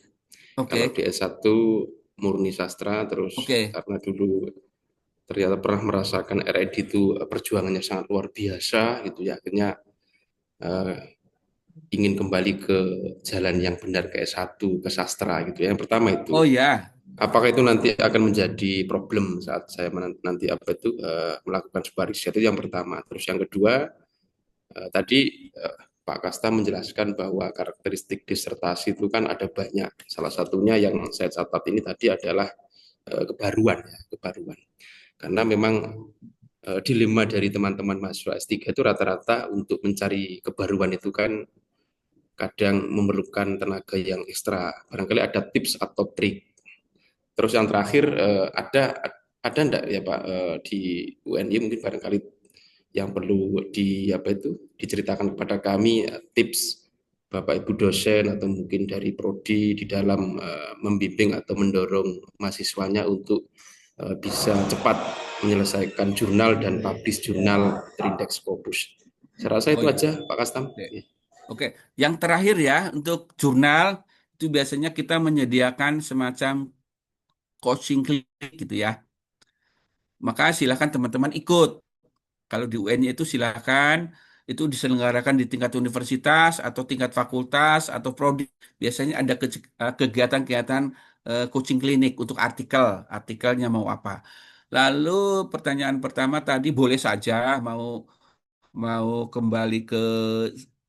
S3: Kalau
S5: oke,
S3: di S1 murni sastra, terus
S5: oke.
S3: karena dulu ternyata pernah merasakan R&D itu perjuangannya sangat luar biasa gitu ya. Akhirnya eh, ingin kembali ke jalan yang benar ke S1 ke sastra gitu ya. Yang pertama
S5: Oh
S3: itu,
S5: ya,
S3: apakah itu nanti akan menjadi problem saat saya nanti apa itu melakukan sebuah riset, itu yang pertama. Terus yang kedua, tadi Pak Kasta menjelaskan bahwa karakteristik disertasi itu kan ada banyak. Salah satunya yang saya catat ini tadi adalah kebaruan, ya, kebaruan. Karena memang dilema dari teman-teman mahasiswa S3 itu rata-rata untuk mencari kebaruan itu kan kadang memerlukan tenaga yang ekstra. Barangkali ada tips atau trik. Terus yang terakhir ada enggak ya Pak di UNY mungkin barangkali yang perlu di apa itu diceritakan kepada kami tips Bapak Ibu dosen atau mungkin dari prodi di dalam membimbing atau mendorong mahasiswanya untuk bisa cepat menyelesaikan jurnal dan publish jurnal terindeks Scopus. Saya rasa
S5: oh
S3: itu
S5: ya.
S3: aja Pak Kastam.
S5: Oke. Oke, yang terakhir ya untuk jurnal itu biasanya kita menyediakan semacam coaching klinik gitu ya. Maka silakan teman-teman ikut. Kalau di UN itu silakan itu diselenggarakan di tingkat universitas atau tingkat fakultas atau prodi. Biasanya ada kegiatan-kegiatan coaching klinik untuk artikelnya mau apa. Lalu pertanyaan pertama tadi boleh saja mau mau kembali ke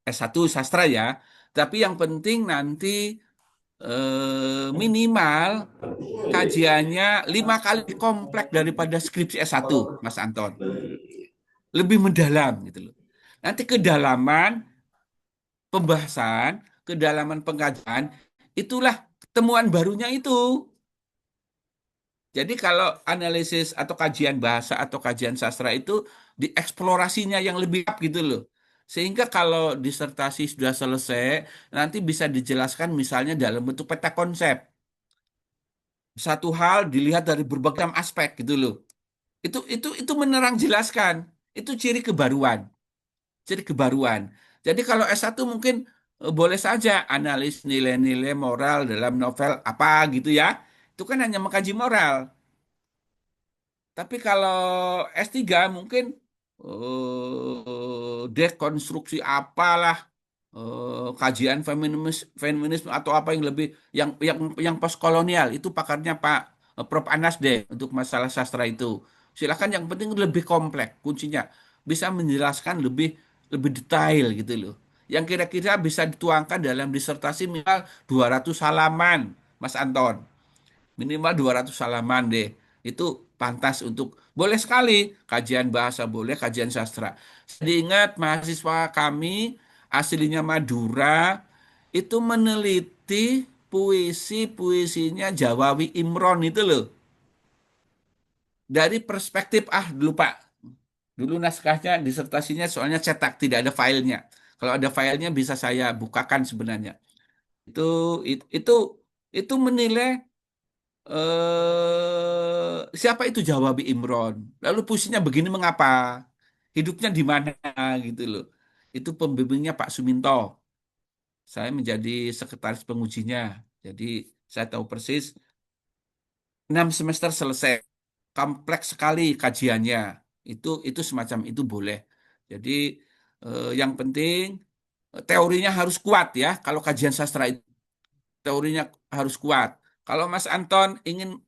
S5: S1 sastra ya. Tapi yang penting nanti minimal kajiannya 5 kali kompleks daripada skripsi S1, Mas Anton. Lebih mendalam gitu loh. Nanti kedalaman pembahasan, kedalaman pengkajian, itulah temuan barunya itu. Jadi kalau analisis atau kajian bahasa atau kajian sastra itu dieksplorasinya yang lebih up gitu loh. Sehingga kalau disertasi sudah selesai, nanti bisa dijelaskan misalnya dalam bentuk peta konsep. Satu hal dilihat dari berbagai macam aspek gitu loh. Itu menerang jelaskan. Itu ciri kebaruan. Ciri kebaruan. Jadi kalau S1 mungkin boleh saja analis nilai-nilai moral dalam novel apa gitu ya. Itu kan hanya mengkaji moral. Tapi kalau S3 mungkin dekonstruksi apalah, kajian feminisme atau apa yang lebih yang postkolonial itu pakarnya Pak Prof Anas deh untuk masalah sastra itu. Silakan yang penting lebih kompleks kuncinya bisa menjelaskan lebih lebih detail gitu loh. Yang kira-kira bisa dituangkan dalam disertasi minimal 200 halaman, Mas Anton. Minimal 200 halaman deh. Itu pantas untuk boleh sekali kajian bahasa, boleh kajian sastra. Saya ingat mahasiswa kami aslinya Madura itu meneliti puisinya Jawawi Imron itu loh. Dari perspektif dulu Pak, dulu naskahnya disertasinya soalnya cetak tidak ada filenya. Kalau ada filenya bisa saya bukakan sebenarnya. Itu itu itu menilai siapa itu Jawabi Imron? Lalu puisinya begini mengapa? Hidupnya di mana gitu loh. Itu pembimbingnya Pak Suminto. Saya menjadi sekretaris pengujinya. Jadi saya tahu persis 6 semester selesai. kompleks sekali kajiannya. Itu semacam itu boleh. Jadi yang penting teorinya harus kuat ya. Kalau kajian sastra itu teorinya harus kuat. Kalau Mas Anton ingin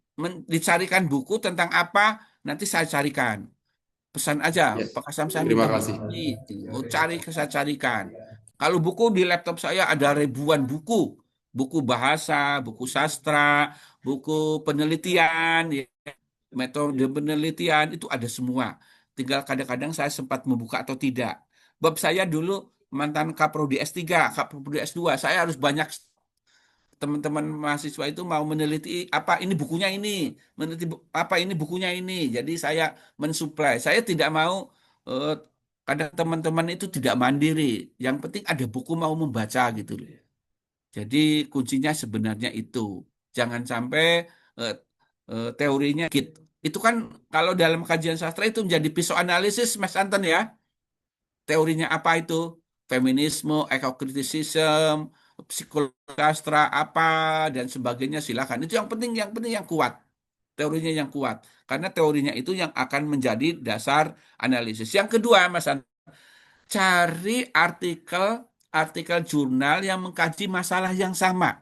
S5: dicarikan buku tentang apa, nanti saya carikan. Pesan aja,
S3: Ya,
S5: Pak Kasam saya
S3: terima
S5: minta buku
S3: kasih.
S5: ini, mau cari saya carikan. Kalau buku di laptop saya ada ribuan buku, buku bahasa, buku sastra, buku penelitian, ya, metode penelitian itu ada semua. Tinggal kadang-kadang saya sempat membuka atau tidak. Bab saya dulu mantan Kaprodi S3, Kaprodi S2, saya harus banyak teman-teman mahasiswa itu mau meneliti apa ini bukunya ini, meneliti apa ini bukunya ini. Jadi saya mensuplai. Saya tidak mau eh, kadang teman-teman itu tidak mandiri. Yang penting ada buku mau membaca gitu loh. Jadi kuncinya sebenarnya itu. Jangan sampai eh, teorinya itu kan kalau dalam kajian sastra itu menjadi pisau analisis Mas Anton ya. Teorinya apa itu? Feminisme, ekokritisisme, psikologi sastra apa dan sebagainya silakan. Itu yang penting yang kuat. Teorinya yang kuat. Karena teorinya itu yang akan menjadi dasar analisis. Yang kedua, Mas An, cari artikel jurnal yang mengkaji masalah yang sama.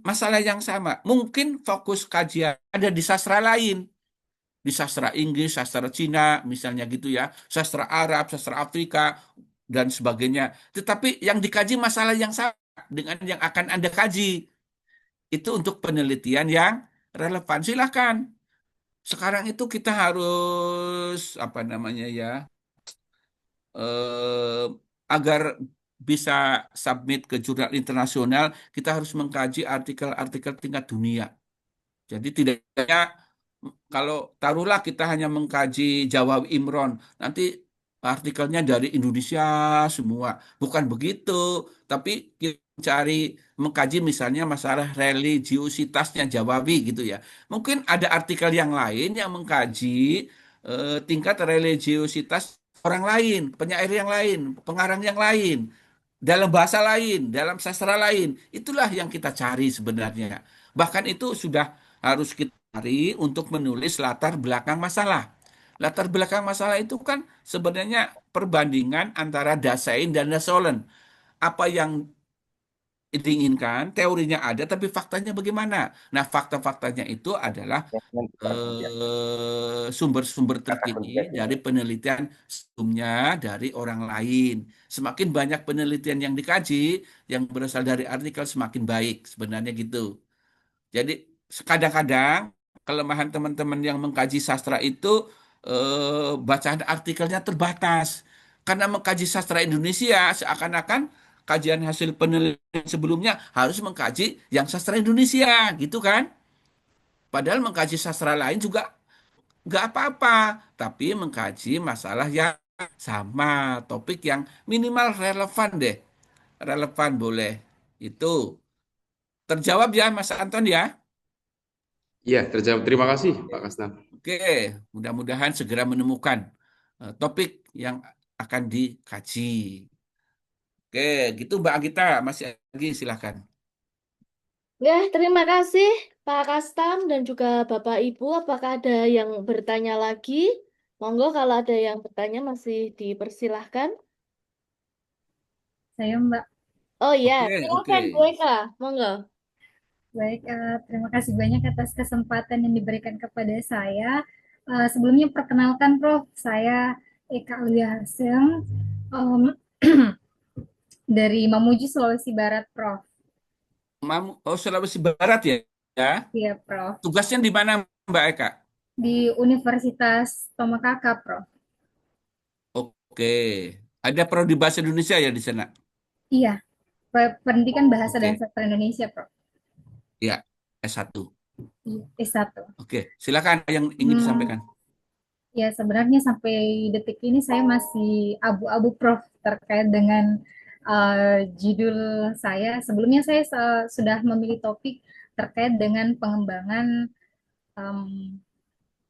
S5: Masalah yang sama. Mungkin fokus kajian ada di sastra lain. Di sastra Inggris, sastra Cina, misalnya gitu ya, sastra Arab, sastra Afrika, dan sebagainya. Tetapi yang dikaji masalah yang sama dengan yang akan Anda kaji. Itu untuk penelitian yang relevan. Silahkan. Sekarang itu kita harus, apa namanya ya, eh, agar bisa submit ke jurnal internasional, kita harus mengkaji artikel-artikel tingkat dunia. Jadi tidak hanya kalau taruhlah kita hanya mengkaji Jawawi Imron, nanti artikelnya dari Indonesia semua. Bukan begitu, tapi kita cari mengkaji misalnya masalah religiusitasnya Jawawi gitu ya. Mungkin ada artikel yang lain yang mengkaji tingkat religiusitas orang lain, penyair yang lain, pengarang yang lain, dalam bahasa lain, dalam sastra lain. Itulah yang kita cari sebenarnya. Bahkan itu sudah harus kita cari untuk menulis latar belakang masalah. Latar belakang masalah itu kan sebenarnya perbandingan antara Dasein dan Dasolen. Apa yang diinginkan, teorinya ada, tapi faktanya bagaimana? Nah, fakta-faktanya itu adalah sumber-sumber terkini dari penelitian sebelumnya dari orang lain. Semakin banyak penelitian yang dikaji, yang berasal dari artikel semakin baik, sebenarnya gitu. Jadi kadang-kadang kelemahan teman-teman yang mengkaji sastra itu bacaan artikelnya terbatas. Karena mengkaji sastra Indonesia seakan-akan kajian hasil penelitian sebelumnya harus mengkaji yang sastra Indonesia, gitu kan? Padahal mengkaji sastra lain juga nggak apa-apa, tapi mengkaji masalah yang sama, topik yang minimal relevan deh. Relevan boleh. Itu. Terjawab ya Mas Anton ya?
S3: Iya, terjawab. Terima kasih, Pak Kasnam.
S5: Oke, mudah-mudahan segera menemukan topik yang akan dikaji. Oke, gitu Mbak Agita, masih lagi silahkan.
S2: Ya, terima kasih Pak Kastam dan juga Bapak Ibu. Apakah ada yang bertanya lagi? Monggo kalau ada yang bertanya masih dipersilahkan.
S8: Saya Mbak.
S2: Oh iya,
S5: Oke, oke.
S2: silakan Bu Eka. Monggo.
S8: Baik, terima kasih banyak atas kesempatan yang diberikan kepada saya. Sebelumnya perkenalkan Prof, saya Eka Alia Hasem em, dari Mamuju, Sulawesi Barat, Prof.
S5: Oh, Sulawesi Barat ya? Ya.
S8: Iya, Prof.
S5: Tugasnya di mana Mbak Eka?
S8: Di Universitas Tomakaka, Prof.
S5: Oke. Ada prodi bahasa Indonesia ya di sana?
S8: Iya, Pendidikan Bahasa dan
S5: Oke.
S8: Sastra Indonesia, Prof.
S5: Ya, S1.
S8: Iya, S1.
S5: Oke, silakan yang ingin disampaikan.
S8: Ya, sebenarnya sampai detik ini saya masih abu-abu Prof terkait dengan judul saya. Sebelumnya saya sudah memilih topik terkait dengan pengembangan em,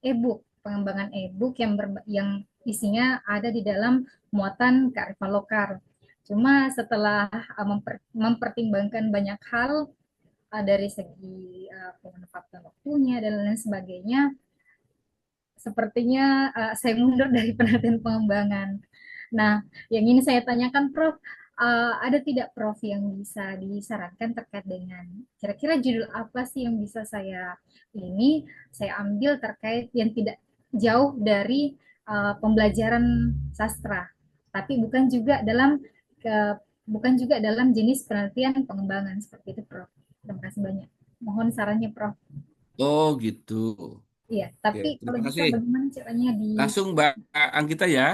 S8: e-book, pengembangan e-book yang isinya ada di dalam muatan kearifan lokal. Cuma setelah mempertimbangkan banyak hal, dari segi pemanfaatan waktunya dan lain sebagainya, sepertinya saya mundur dari penelitian pengembangan. Nah, yang ini saya tanyakan, Prof, ada tidak Prof yang bisa disarankan terkait dengan kira-kira judul apa sih yang bisa saya ambil terkait yang tidak jauh dari pembelajaran sastra, tapi ke, bukan juga dalam jenis penelitian pengembangan seperti itu, Prof. Terima kasih banyak. Mohon sarannya, Prof.
S5: Oh gitu.
S8: Iya,
S5: Oke,
S8: tapi kalau
S5: terima
S8: bisa
S5: kasih.
S8: bagaimana caranya di
S5: Langsung Mbak Anggita ya.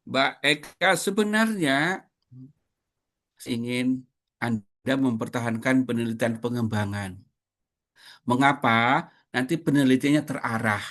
S5: Mbak Eka, sebenarnya ingin Anda mempertahankan penelitian pengembangan. Mengapa? Nanti penelitiannya terarah.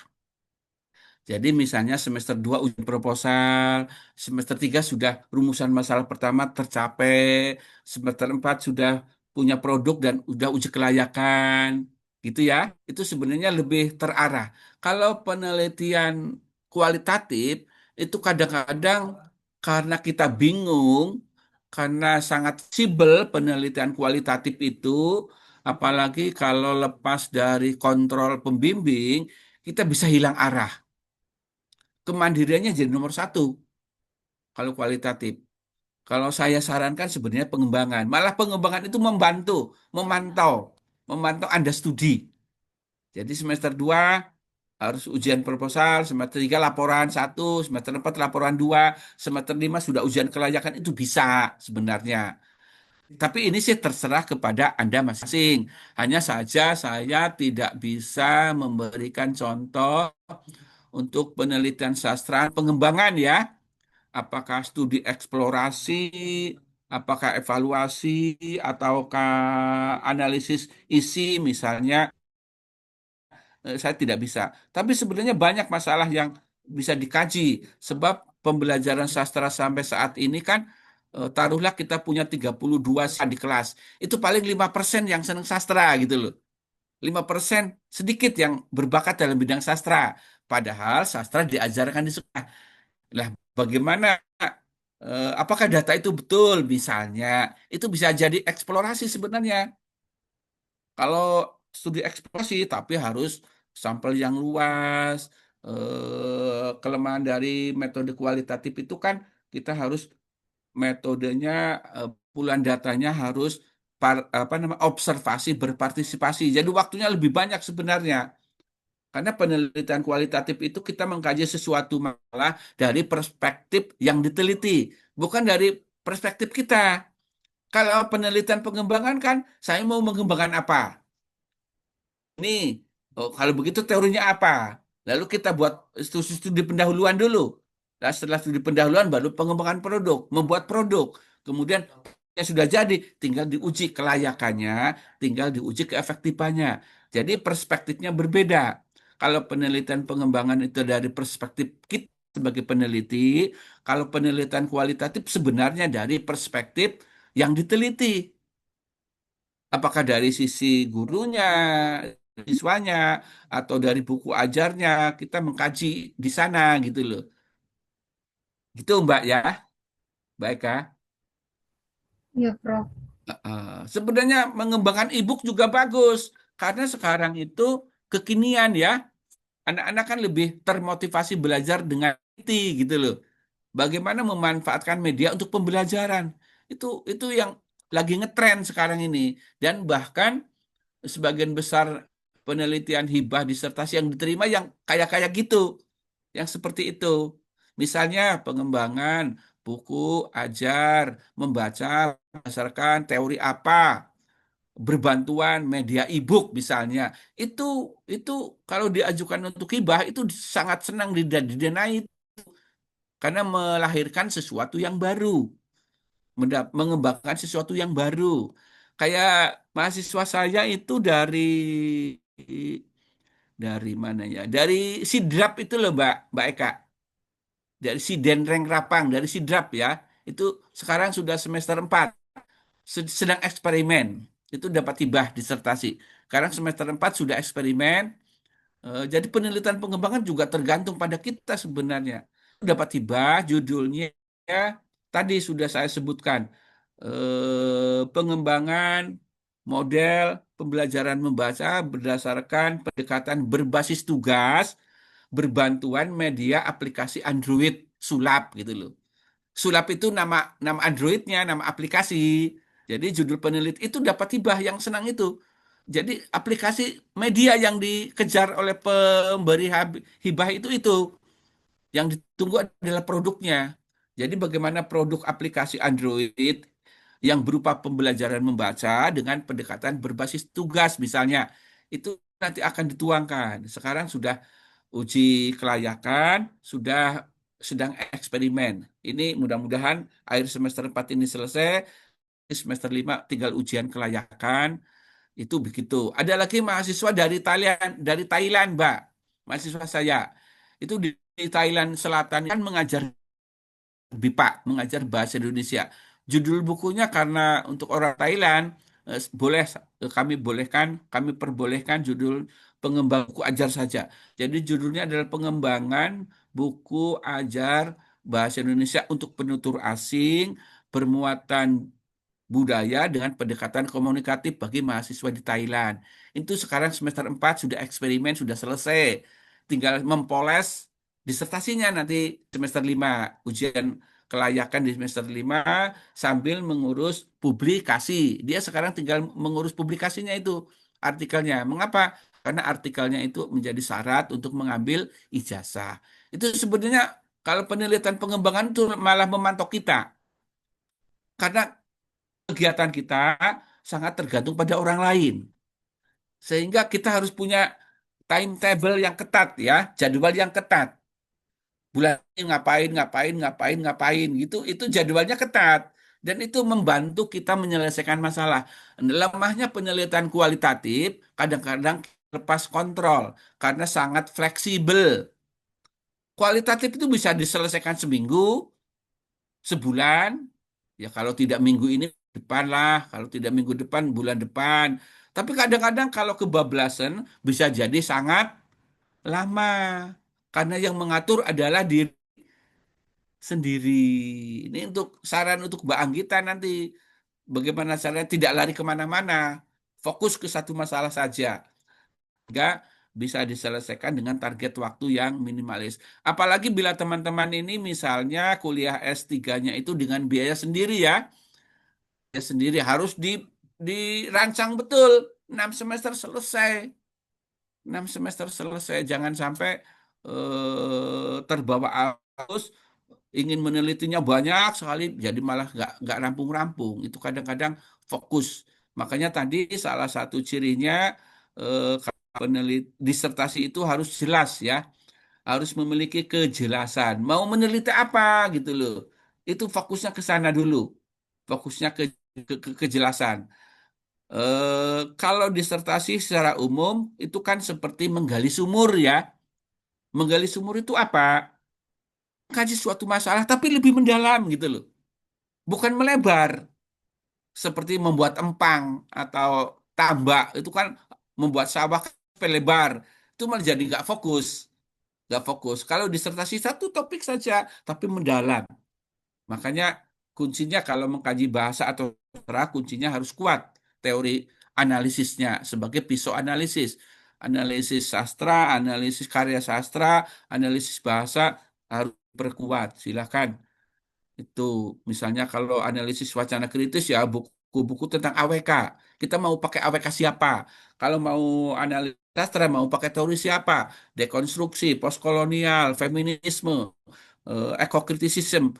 S5: Jadi misalnya semester 2 ujian proposal, semester 3 sudah rumusan masalah pertama tercapai, semester 4 sudah punya produk dan udah uji kelayakan, gitu ya. Itu sebenarnya lebih terarah. Kalau penelitian kualitatif, itu kadang-kadang karena kita bingung, karena sangat sibel penelitian kualitatif itu, apalagi kalau lepas dari kontrol pembimbing, kita bisa hilang arah. Kemandiriannya jadi nomor satu kalau kualitatif. Kalau saya sarankan sebenarnya pengembangan. Malah pengembangan itu memantau, memantau Anda studi. Jadi semester 2 harus ujian proposal, semester 3 laporan satu, semester 4 laporan 2, semester 5 sudah ujian kelayakan itu bisa sebenarnya. Tapi ini sih terserah kepada Anda masing-masing. Hanya saja saya tidak bisa memberikan contoh untuk penelitian sastra pengembangan ya. Apakah studi eksplorasi, apakah evaluasi, ataukah analisis isi misalnya, saya tidak bisa. Tapi sebenarnya banyak masalah yang bisa dikaji, sebab pembelajaran sastra sampai saat ini kan, taruhlah kita punya 32 di kelas, itu paling 5% yang senang sastra gitu loh. 5% sedikit yang berbakat dalam bidang sastra. Padahal sastra diajarkan di sekolah. Lah, bagaimana apakah data itu betul misalnya? Itu bisa jadi eksplorasi sebenarnya. Kalau studi eksplorasi tapi harus sampel yang luas, kelemahan dari metode kualitatif itu kan kita harus metodenya puluhan datanya harus apa namanya observasi berpartisipasi. Jadi waktunya lebih banyak sebenarnya. Karena penelitian kualitatif itu kita mengkaji sesuatu malah dari perspektif yang diteliti, bukan dari perspektif kita. Kalau penelitian pengembangan kan, saya mau mengembangkan apa? Ini, oh, kalau begitu teorinya apa? Lalu kita buat studi pendahuluan dulu. Nah, setelah studi pendahuluan baru pengembangan produk, membuat produk. Kemudian yang sudah jadi, tinggal diuji kelayakannya, tinggal diuji keefektifannya. Jadi perspektifnya berbeda. Kalau penelitian pengembangan itu dari perspektif kita sebagai peneliti, kalau penelitian kualitatif sebenarnya dari perspektif yang diteliti. Apakah dari sisi gurunya, siswanya, atau dari buku ajarnya, kita mengkaji di sana gitu loh. Gitu Mbak ya, baik Kak.
S8: ya, Prof.
S5: Sebenarnya mengembangkan e-book juga bagus, karena sekarang itu kekinian ya, anak-anak kan lebih termotivasi belajar dengan IT gitu loh. Bagaimana memanfaatkan media untuk pembelajaran. Itu yang lagi ngetren sekarang ini. Dan bahkan sebagian besar penelitian hibah disertasi yang diterima yang kayak-kayak gitu, yang seperti itu. Misalnya pengembangan buku ajar, membaca berdasarkan teori apa, berbantuan media e-book misalnya. Itu itu kalau diajukan untuk hibah itu sangat senang didanai karena melahirkan sesuatu yang baru, mengembangkan sesuatu yang baru. Kayak mahasiswa saya itu dari mana ya? Dari Sidrap itu loh, Mbak Eka. Dari Sidenreng Rapang, dari Sidrap ya. Itu sekarang sudah semester 4, sedang eksperimen. Itu dapat hibah disertasi. Sekarang semester 4 sudah eksperimen. Jadi penelitian pengembangan juga tergantung pada kita sebenarnya. Dapat hibah, judulnya ya, tadi sudah saya sebutkan. pengembangan model pembelajaran membaca berdasarkan pendekatan berbasis tugas, berbantuan media aplikasi Android Sulap gitu loh. Sulap itu nama nama Androidnya, nama aplikasi. Jadi judul peneliti itu dapat hibah yang senang itu. Jadi aplikasi media yang dikejar oleh pemberi hibah itu yang ditunggu adalah produknya. Jadi bagaimana produk aplikasi Android yang berupa pembelajaran membaca dengan pendekatan berbasis tugas misalnya itu nanti akan dituangkan. Sekarang sudah uji kelayakan, sudah sedang eksperimen. Ini mudah-mudahan akhir semester 4 ini selesai, semester 5 tinggal ujian kelayakan. Itu begitu. Ada lagi mahasiswa dari Thailand, Mbak. Mahasiswa saya. Itu di Thailand Selatan kan mengajar BIPA, mengajar bahasa Indonesia. Judul bukunya karena untuk orang Thailand boleh kami perbolehkan judul pengembang buku ajar saja. Jadi judulnya adalah pengembangan buku ajar bahasa Indonesia untuk penutur asing bermuatan budaya dengan pendekatan komunikatif bagi mahasiswa di Thailand. Itu sekarang semester 4 sudah eksperimen, sudah selesai. Tinggal mempoles disertasinya nanti semester 5 ujian kelayakan di semester 5 sambil mengurus publikasi. Dia sekarang tinggal mengurus publikasinya itu, artikelnya. Mengapa? Karena artikelnya itu menjadi syarat untuk mengambil ijazah. Itu sebenarnya kalau penelitian pengembangan itu malah memantok kita. Karena kegiatan kita sangat tergantung pada orang lain. Sehingga kita harus punya timetable yang ketat ya, jadwal yang ketat. Bulan ini ngapain, ngapain, ngapain, ngapain gitu, itu jadwalnya ketat. Dan itu membantu kita menyelesaikan masalah. Lemahnya penelitian kualitatif kadang-kadang lepas kontrol karena sangat fleksibel. Kualitatif itu bisa diselesaikan seminggu, sebulan, ya kalau tidak minggu ini depan lah, kalau tidak minggu depan bulan depan. Tapi kadang-kadang kalau kebablasan bisa jadi sangat lama karena yang mengatur adalah diri sendiri. Ini untuk saran untuk Mbak Anggita nanti bagaimana caranya tidak lari kemana-mana, fokus ke satu masalah saja, sehingga bisa diselesaikan dengan target waktu yang minimalis. Apalagi bila teman-teman ini misalnya kuliah S3-nya itu dengan biaya sendiri ya, biaya sendiri harus dirancang betul. 6 semester selesai. 6 semester selesai. Jangan sampai terbawa arus, ingin menelitinya banyak sekali, jadi malah nggak rampung-rampung. Itu kadang-kadang fokus. Makanya tadi salah satu cirinya disertasi itu harus jelas ya, harus memiliki kejelasan. Mau meneliti apa gitu loh. Itu fokusnya ke sana dulu. Fokusnya ke kejelasan. Kalau disertasi secara umum itu kan seperti menggali sumur ya. Menggali sumur itu apa? Kaji suatu masalah tapi lebih mendalam gitu loh. Bukan melebar seperti membuat empang atau tambak itu kan membuat sawah lebar. Itu malah jadi nggak fokus. Nggak fokus. Kalau disertasi satu topik saja, tapi mendalam. Makanya kuncinya kalau mengkaji bahasa atau sastra, kuncinya harus kuat. Teori analisisnya sebagai pisau analisis. Analisis sastra, analisis karya sastra, analisis bahasa harus perkuat. Silakan. Itu misalnya kalau analisis wacana kritis ya buku-buku tentang AWK. Kita mau pakai AWK siapa? Kalau mau analisis sastra mau pakai teori siapa? Dekonstruksi, postkolonial, feminisme, ekokritisisme.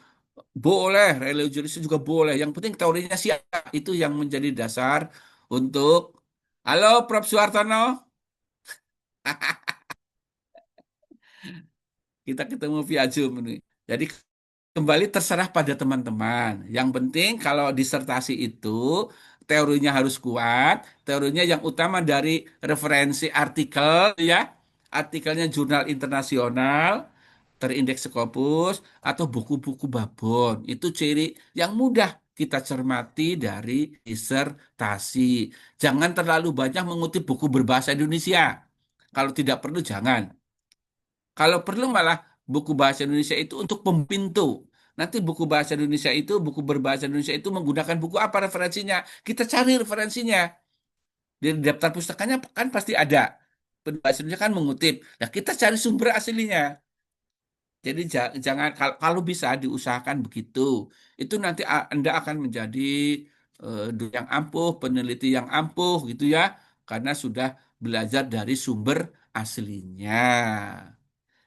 S5: Boleh, religiusisme juga boleh. Yang penting teorinya siapa. Itu yang menjadi dasar untuk Halo Prof. Suartono. Kita ketemu via Zoom ini. Jadi kembali terserah pada teman-teman. Yang penting kalau disertasi itu teorinya harus kuat, teorinya yang utama dari referensi artikel ya, artikelnya jurnal internasional, terindeks Scopus atau buku-buku babon. Itu ciri yang mudah kita cermati dari disertasi. Jangan terlalu banyak mengutip buku berbahasa Indonesia. Kalau tidak perlu jangan. Kalau perlu malah buku bahasa Indonesia itu untuk pempintu. Nanti buku bahasa Indonesia itu, buku berbahasa Indonesia itu menggunakan buku apa referensinya? Kita cari referensinya. Di daftar pustakanya kan pasti ada. Berbahasa Indonesia kan mengutip. Nah, kita cari sumber aslinya. Jadi jangan kalau bisa diusahakan begitu. Itu nanti Anda akan menjadi yang ampuh, peneliti yang ampuh gitu ya, karena sudah belajar dari sumber aslinya.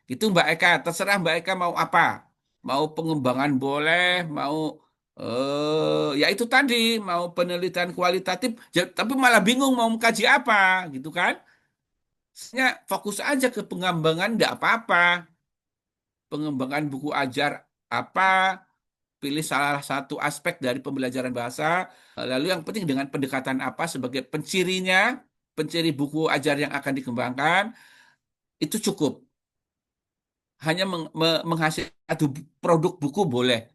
S5: Itu Mbak Eka, terserah Mbak Eka mau apa. Mau pengembangan boleh, mau ya itu tadi, mau penelitian kualitatif, tapi malah bingung mau mengkaji apa gitu kan. Sebenarnya fokus aja ke pengembangan, enggak apa-apa. Pengembangan buku ajar apa, pilih salah satu aspek dari pembelajaran bahasa, lalu yang penting dengan pendekatan apa sebagai pencirinya, penciri buku ajar yang akan dikembangkan, itu cukup. Hanya menghasilkan satu produk buku boleh.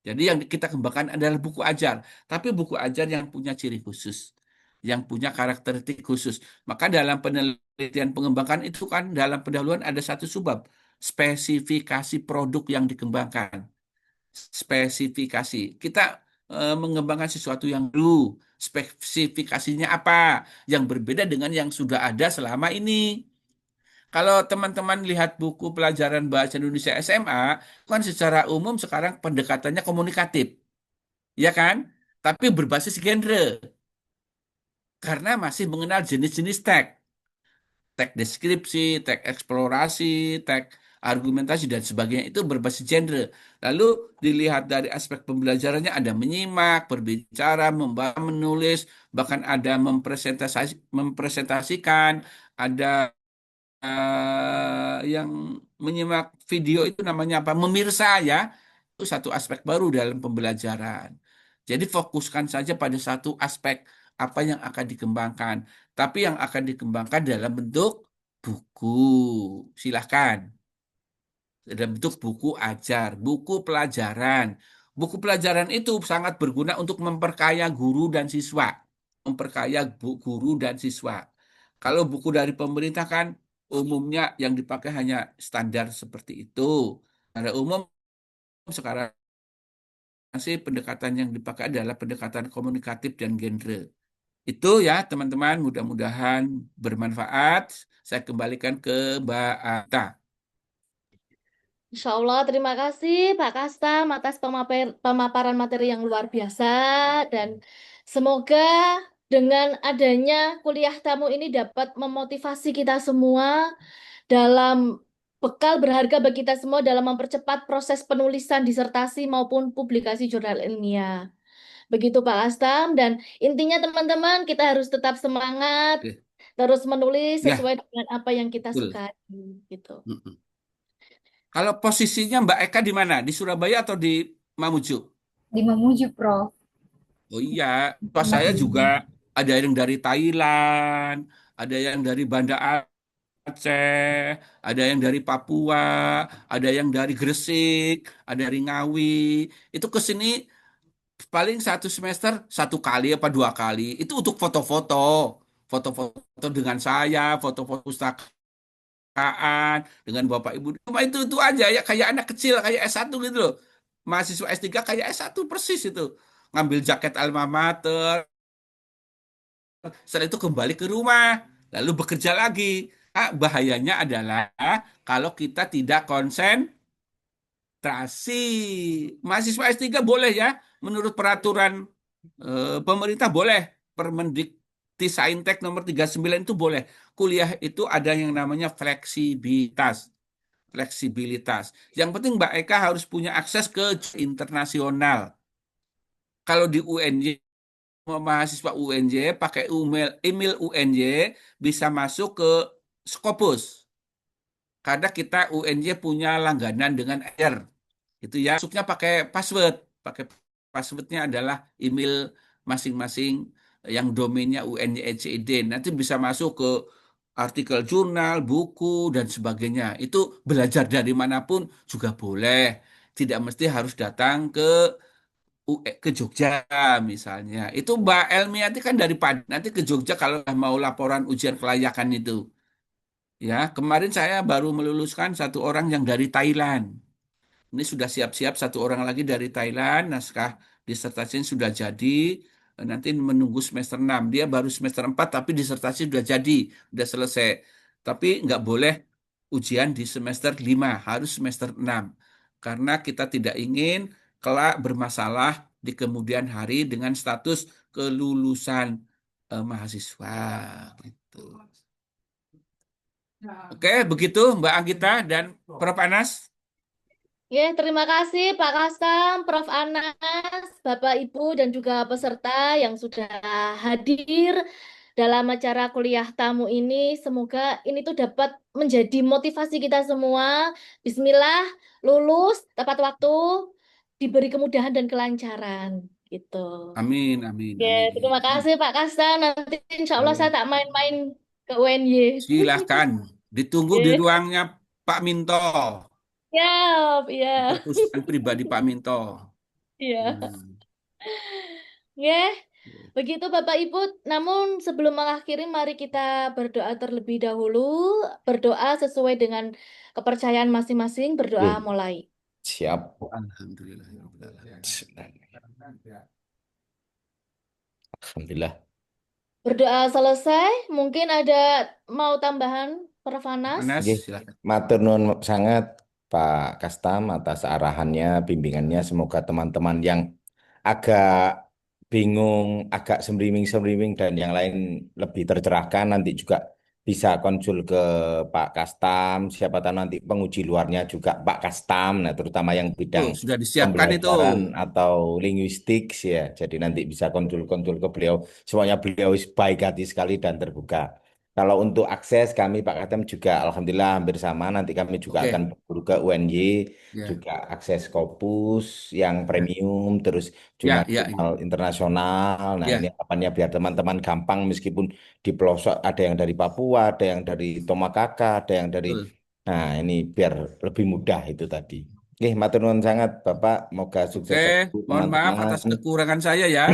S5: Jadi yang kita kembangkan adalah buku ajar, tapi buku ajar yang punya ciri khusus, yang punya karakteristik khusus. Maka dalam penelitian pengembangan itu kan dalam pendahuluan ada satu subbab, spesifikasi produk yang dikembangkan. Spesifikasi. Kita mengembangkan sesuatu yang dulu. Spesifikasinya apa? Yang berbeda dengan yang sudah ada selama ini. Kalau teman-teman lihat buku pelajaran bahasa Indonesia SMA, kan secara umum sekarang pendekatannya komunikatif, ya kan? Tapi berbasis genre, karena masih mengenal jenis-jenis teks, teks deskripsi, teks eksplorasi, teks argumentasi, dan sebagainya itu berbasis genre. Lalu dilihat dari aspek pembelajarannya ada menyimak, berbicara, membaca, menulis, bahkan ada mempresentasikan, ada yang menyimak video itu namanya apa? Memirsa ya. Itu satu aspek baru dalam pembelajaran. Jadi fokuskan saja pada satu aspek apa yang akan dikembangkan. Tapi yang akan dikembangkan dalam bentuk buku. Silahkan. Dalam bentuk buku ajar, buku pelajaran. Buku pelajaran itu sangat berguna untuk memperkaya guru dan siswa. Memperkaya guru dan siswa. Kalau buku dari pemerintah kan umumnya yang dipakai hanya standar seperti itu. Pada umum sekarang sih pendekatan yang dipakai adalah pendekatan komunikatif dan genre. Itu ya teman-teman, mudah-mudahan bermanfaat. Saya kembalikan ke Mbak Ata.
S2: Insya Allah, terima kasih Pak Kastam atas pemaparan materi yang luar biasa dan semoga dengan adanya kuliah tamu ini dapat memotivasi kita semua dalam bekal berharga bagi kita semua dalam mempercepat proses penulisan disertasi maupun publikasi jurnal ilmiah. Begitu Pak Kastam dan intinya teman-teman kita harus tetap semangat,
S5: Oke.
S2: terus menulis
S5: Ya,
S2: sesuai dengan apa yang kita
S5: betul.
S2: sukai gitu.
S5: Mm-mm. Kalau posisinya Mbak Eka di mana? Di Surabaya atau di Mamuju?
S8: Di Mamuju, Prof.
S5: Oh iya, pas
S8: Pernah
S5: saya
S8: di
S5: juga ada yang dari Thailand, ada yang dari Banda Aceh, ada yang dari Papua, ada yang dari Gresik, ada dari Ngawi. Itu ke sini paling satu semester satu kali apa dua kali. Itu untuk foto-foto, foto-foto dengan saya, foto-foto pustaka dengan Bapak Ibu. Cuma itu aja ya kayak anak kecil kayak S1 gitu loh. Mahasiswa S3 kayak S1 persis itu. Ngambil jaket alma mater, setelah itu kembali ke rumah, lalu bekerja lagi. Bahayanya adalah kalau kita tidak konsentrasi. Mahasiswa S3 boleh ya, menurut peraturan pemerintah boleh. Permendikti nomor 39 itu boleh. Kuliah itu ada yang namanya fleksibilitas. Fleksibilitas. Yang penting Mbak Eka harus punya akses ke internasional. Kalau di UNJ, mahasiswa UNJ pakai email UNJ bisa masuk ke Scopus. Karena kita UNJ punya langganan dengan Air. Itu ya, masuknya pakai password. Pakai passwordnya adalah email masing-masing yang domainnya UNJ.ECID. Nanti bisa masuk ke artikel jurnal, buku, dan sebagainya. Itu belajar dari manapun juga boleh. Tidak mesti harus datang ke Jogja misalnya. Itu Mbak Elmi nanti kan dari Padang. Nanti ke Jogja kalau mau laporan ujian kelayakan itu. Ya, kemarin saya baru meluluskan satu orang yang dari Thailand. Ini sudah siap-siap satu orang lagi dari Thailand, naskah disertasinya sudah jadi. Nanti menunggu semester 6. Dia baru semester 4 tapi disertasi sudah jadi, sudah selesai. Tapi nggak boleh ujian di semester 5, harus semester 6. Karena kita tidak ingin kelak bermasalah di kemudian hari dengan status kelulusan mahasiswa gitu. Oke, begitu Mbak Anggita dan Prof. Anas.
S2: Ya, terima kasih Pak Kastam, Prof. Anas, Bapak Ibu dan juga peserta yang sudah hadir dalam acara kuliah tamu ini. Semoga ini tuh dapat menjadi motivasi kita semua. Bismillah, lulus tepat waktu, diberi kemudahan dan kelancaran gitu.
S5: Amin, amin,
S2: Ya,
S5: amin.
S2: terima kasih Pak Kastam. Nanti insya Allah saya tak main-main ke UNY.
S5: Silahkan, ditunggu di
S2: Oke.
S5: ruangnya Pak Minto,
S2: Siap, ya.
S5: perpustakaan pribadi Pak Minto.
S2: Iya.
S5: Hmm.
S2: Ya, begitu Bapak Ibu. Namun sebelum mengakhiri, mari kita berdoa terlebih dahulu. Berdoa sesuai dengan kepercayaan masing-masing. Berdoa
S1: Oke,
S2: mulai.
S1: siap.
S5: Alhamdulillah.
S1: Alhamdulillah.
S2: Berdoa selesai. Mungkin ada mau tambahan, Prof. Anas?
S5: Anas,
S1: Nggih,
S5: silakan.
S1: matur nuwun sangat Pak Kastam atas arahannya, bimbingannya. Semoga teman-teman yang agak bingung, agak sembriwing-sembriwing dan yang lain lebih tercerahkan nanti juga bisa konsul ke Pak Kastam. Siapa tahu nanti penguji luarnya juga Pak Kastam, nah terutama yang bidang
S5: Tuh, sudah disiapkan itu.
S1: pembelajaran atau linguistik ya. Jadi nanti bisa konsul-konsul ke beliau. Semuanya beliau baik hati sekali dan terbuka. Kalau untuk akses kami Pak Kastam juga Alhamdulillah hampir sama. Nanti kami juga
S5: Oke,
S1: akan berburu ke UNY,
S5: ya,
S1: juga akses Scopus yang
S5: ya,
S1: premium, terus
S5: ya, ya,
S1: jurnal internasional. Nah
S5: ya,
S1: ini harapannya biar teman-teman gampang meskipun di pelosok ada yang dari Papua, ada yang dari Tomakaka, ada yang dari.
S5: betul.
S1: Nah ini biar lebih mudah itu tadi. Oke, matur nuwun sangat Bapak. Moga
S5: Oke,
S1: sukses selalu
S5: mohon maaf
S1: teman-teman.
S5: atas kekurangan saya ya.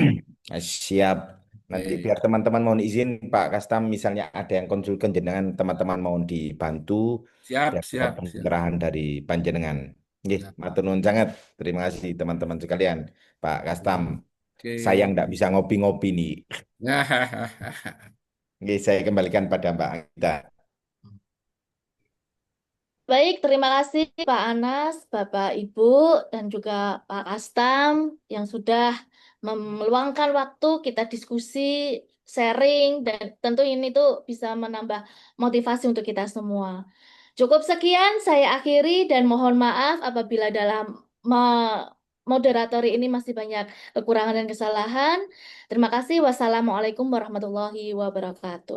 S1: Siap. Nanti
S5: Oke,
S1: biar teman-teman mohon izin Pak Kastam misalnya ada yang konsul ke jenengan teman-teman mohon dibantu
S5: siap,
S1: biar dapat
S5: siap, siap.
S1: pencerahan dari panjenengan. Oke,
S5: Siap.
S1: matur nuwun sangat. Terima kasih teman-teman sekalian. Pak Kastam,
S5: Oke.
S1: sayang tidak bisa ngopi-ngopi nih. Oke, saya kembalikan pada Mbak Anggita.
S2: Baik, terima kasih Pak Anas, Bapak Ibu, dan juga Pak Kastam yang sudah meluangkan waktu kita diskusi, sharing, dan tentu ini tuh bisa menambah motivasi untuk kita semua. Cukup sekian, saya akhiri dan mohon maaf apabila dalam moderatori ini masih banyak kekurangan dan kesalahan. Terima kasih. Wassalamualaikum warahmatullahi wabarakatuh.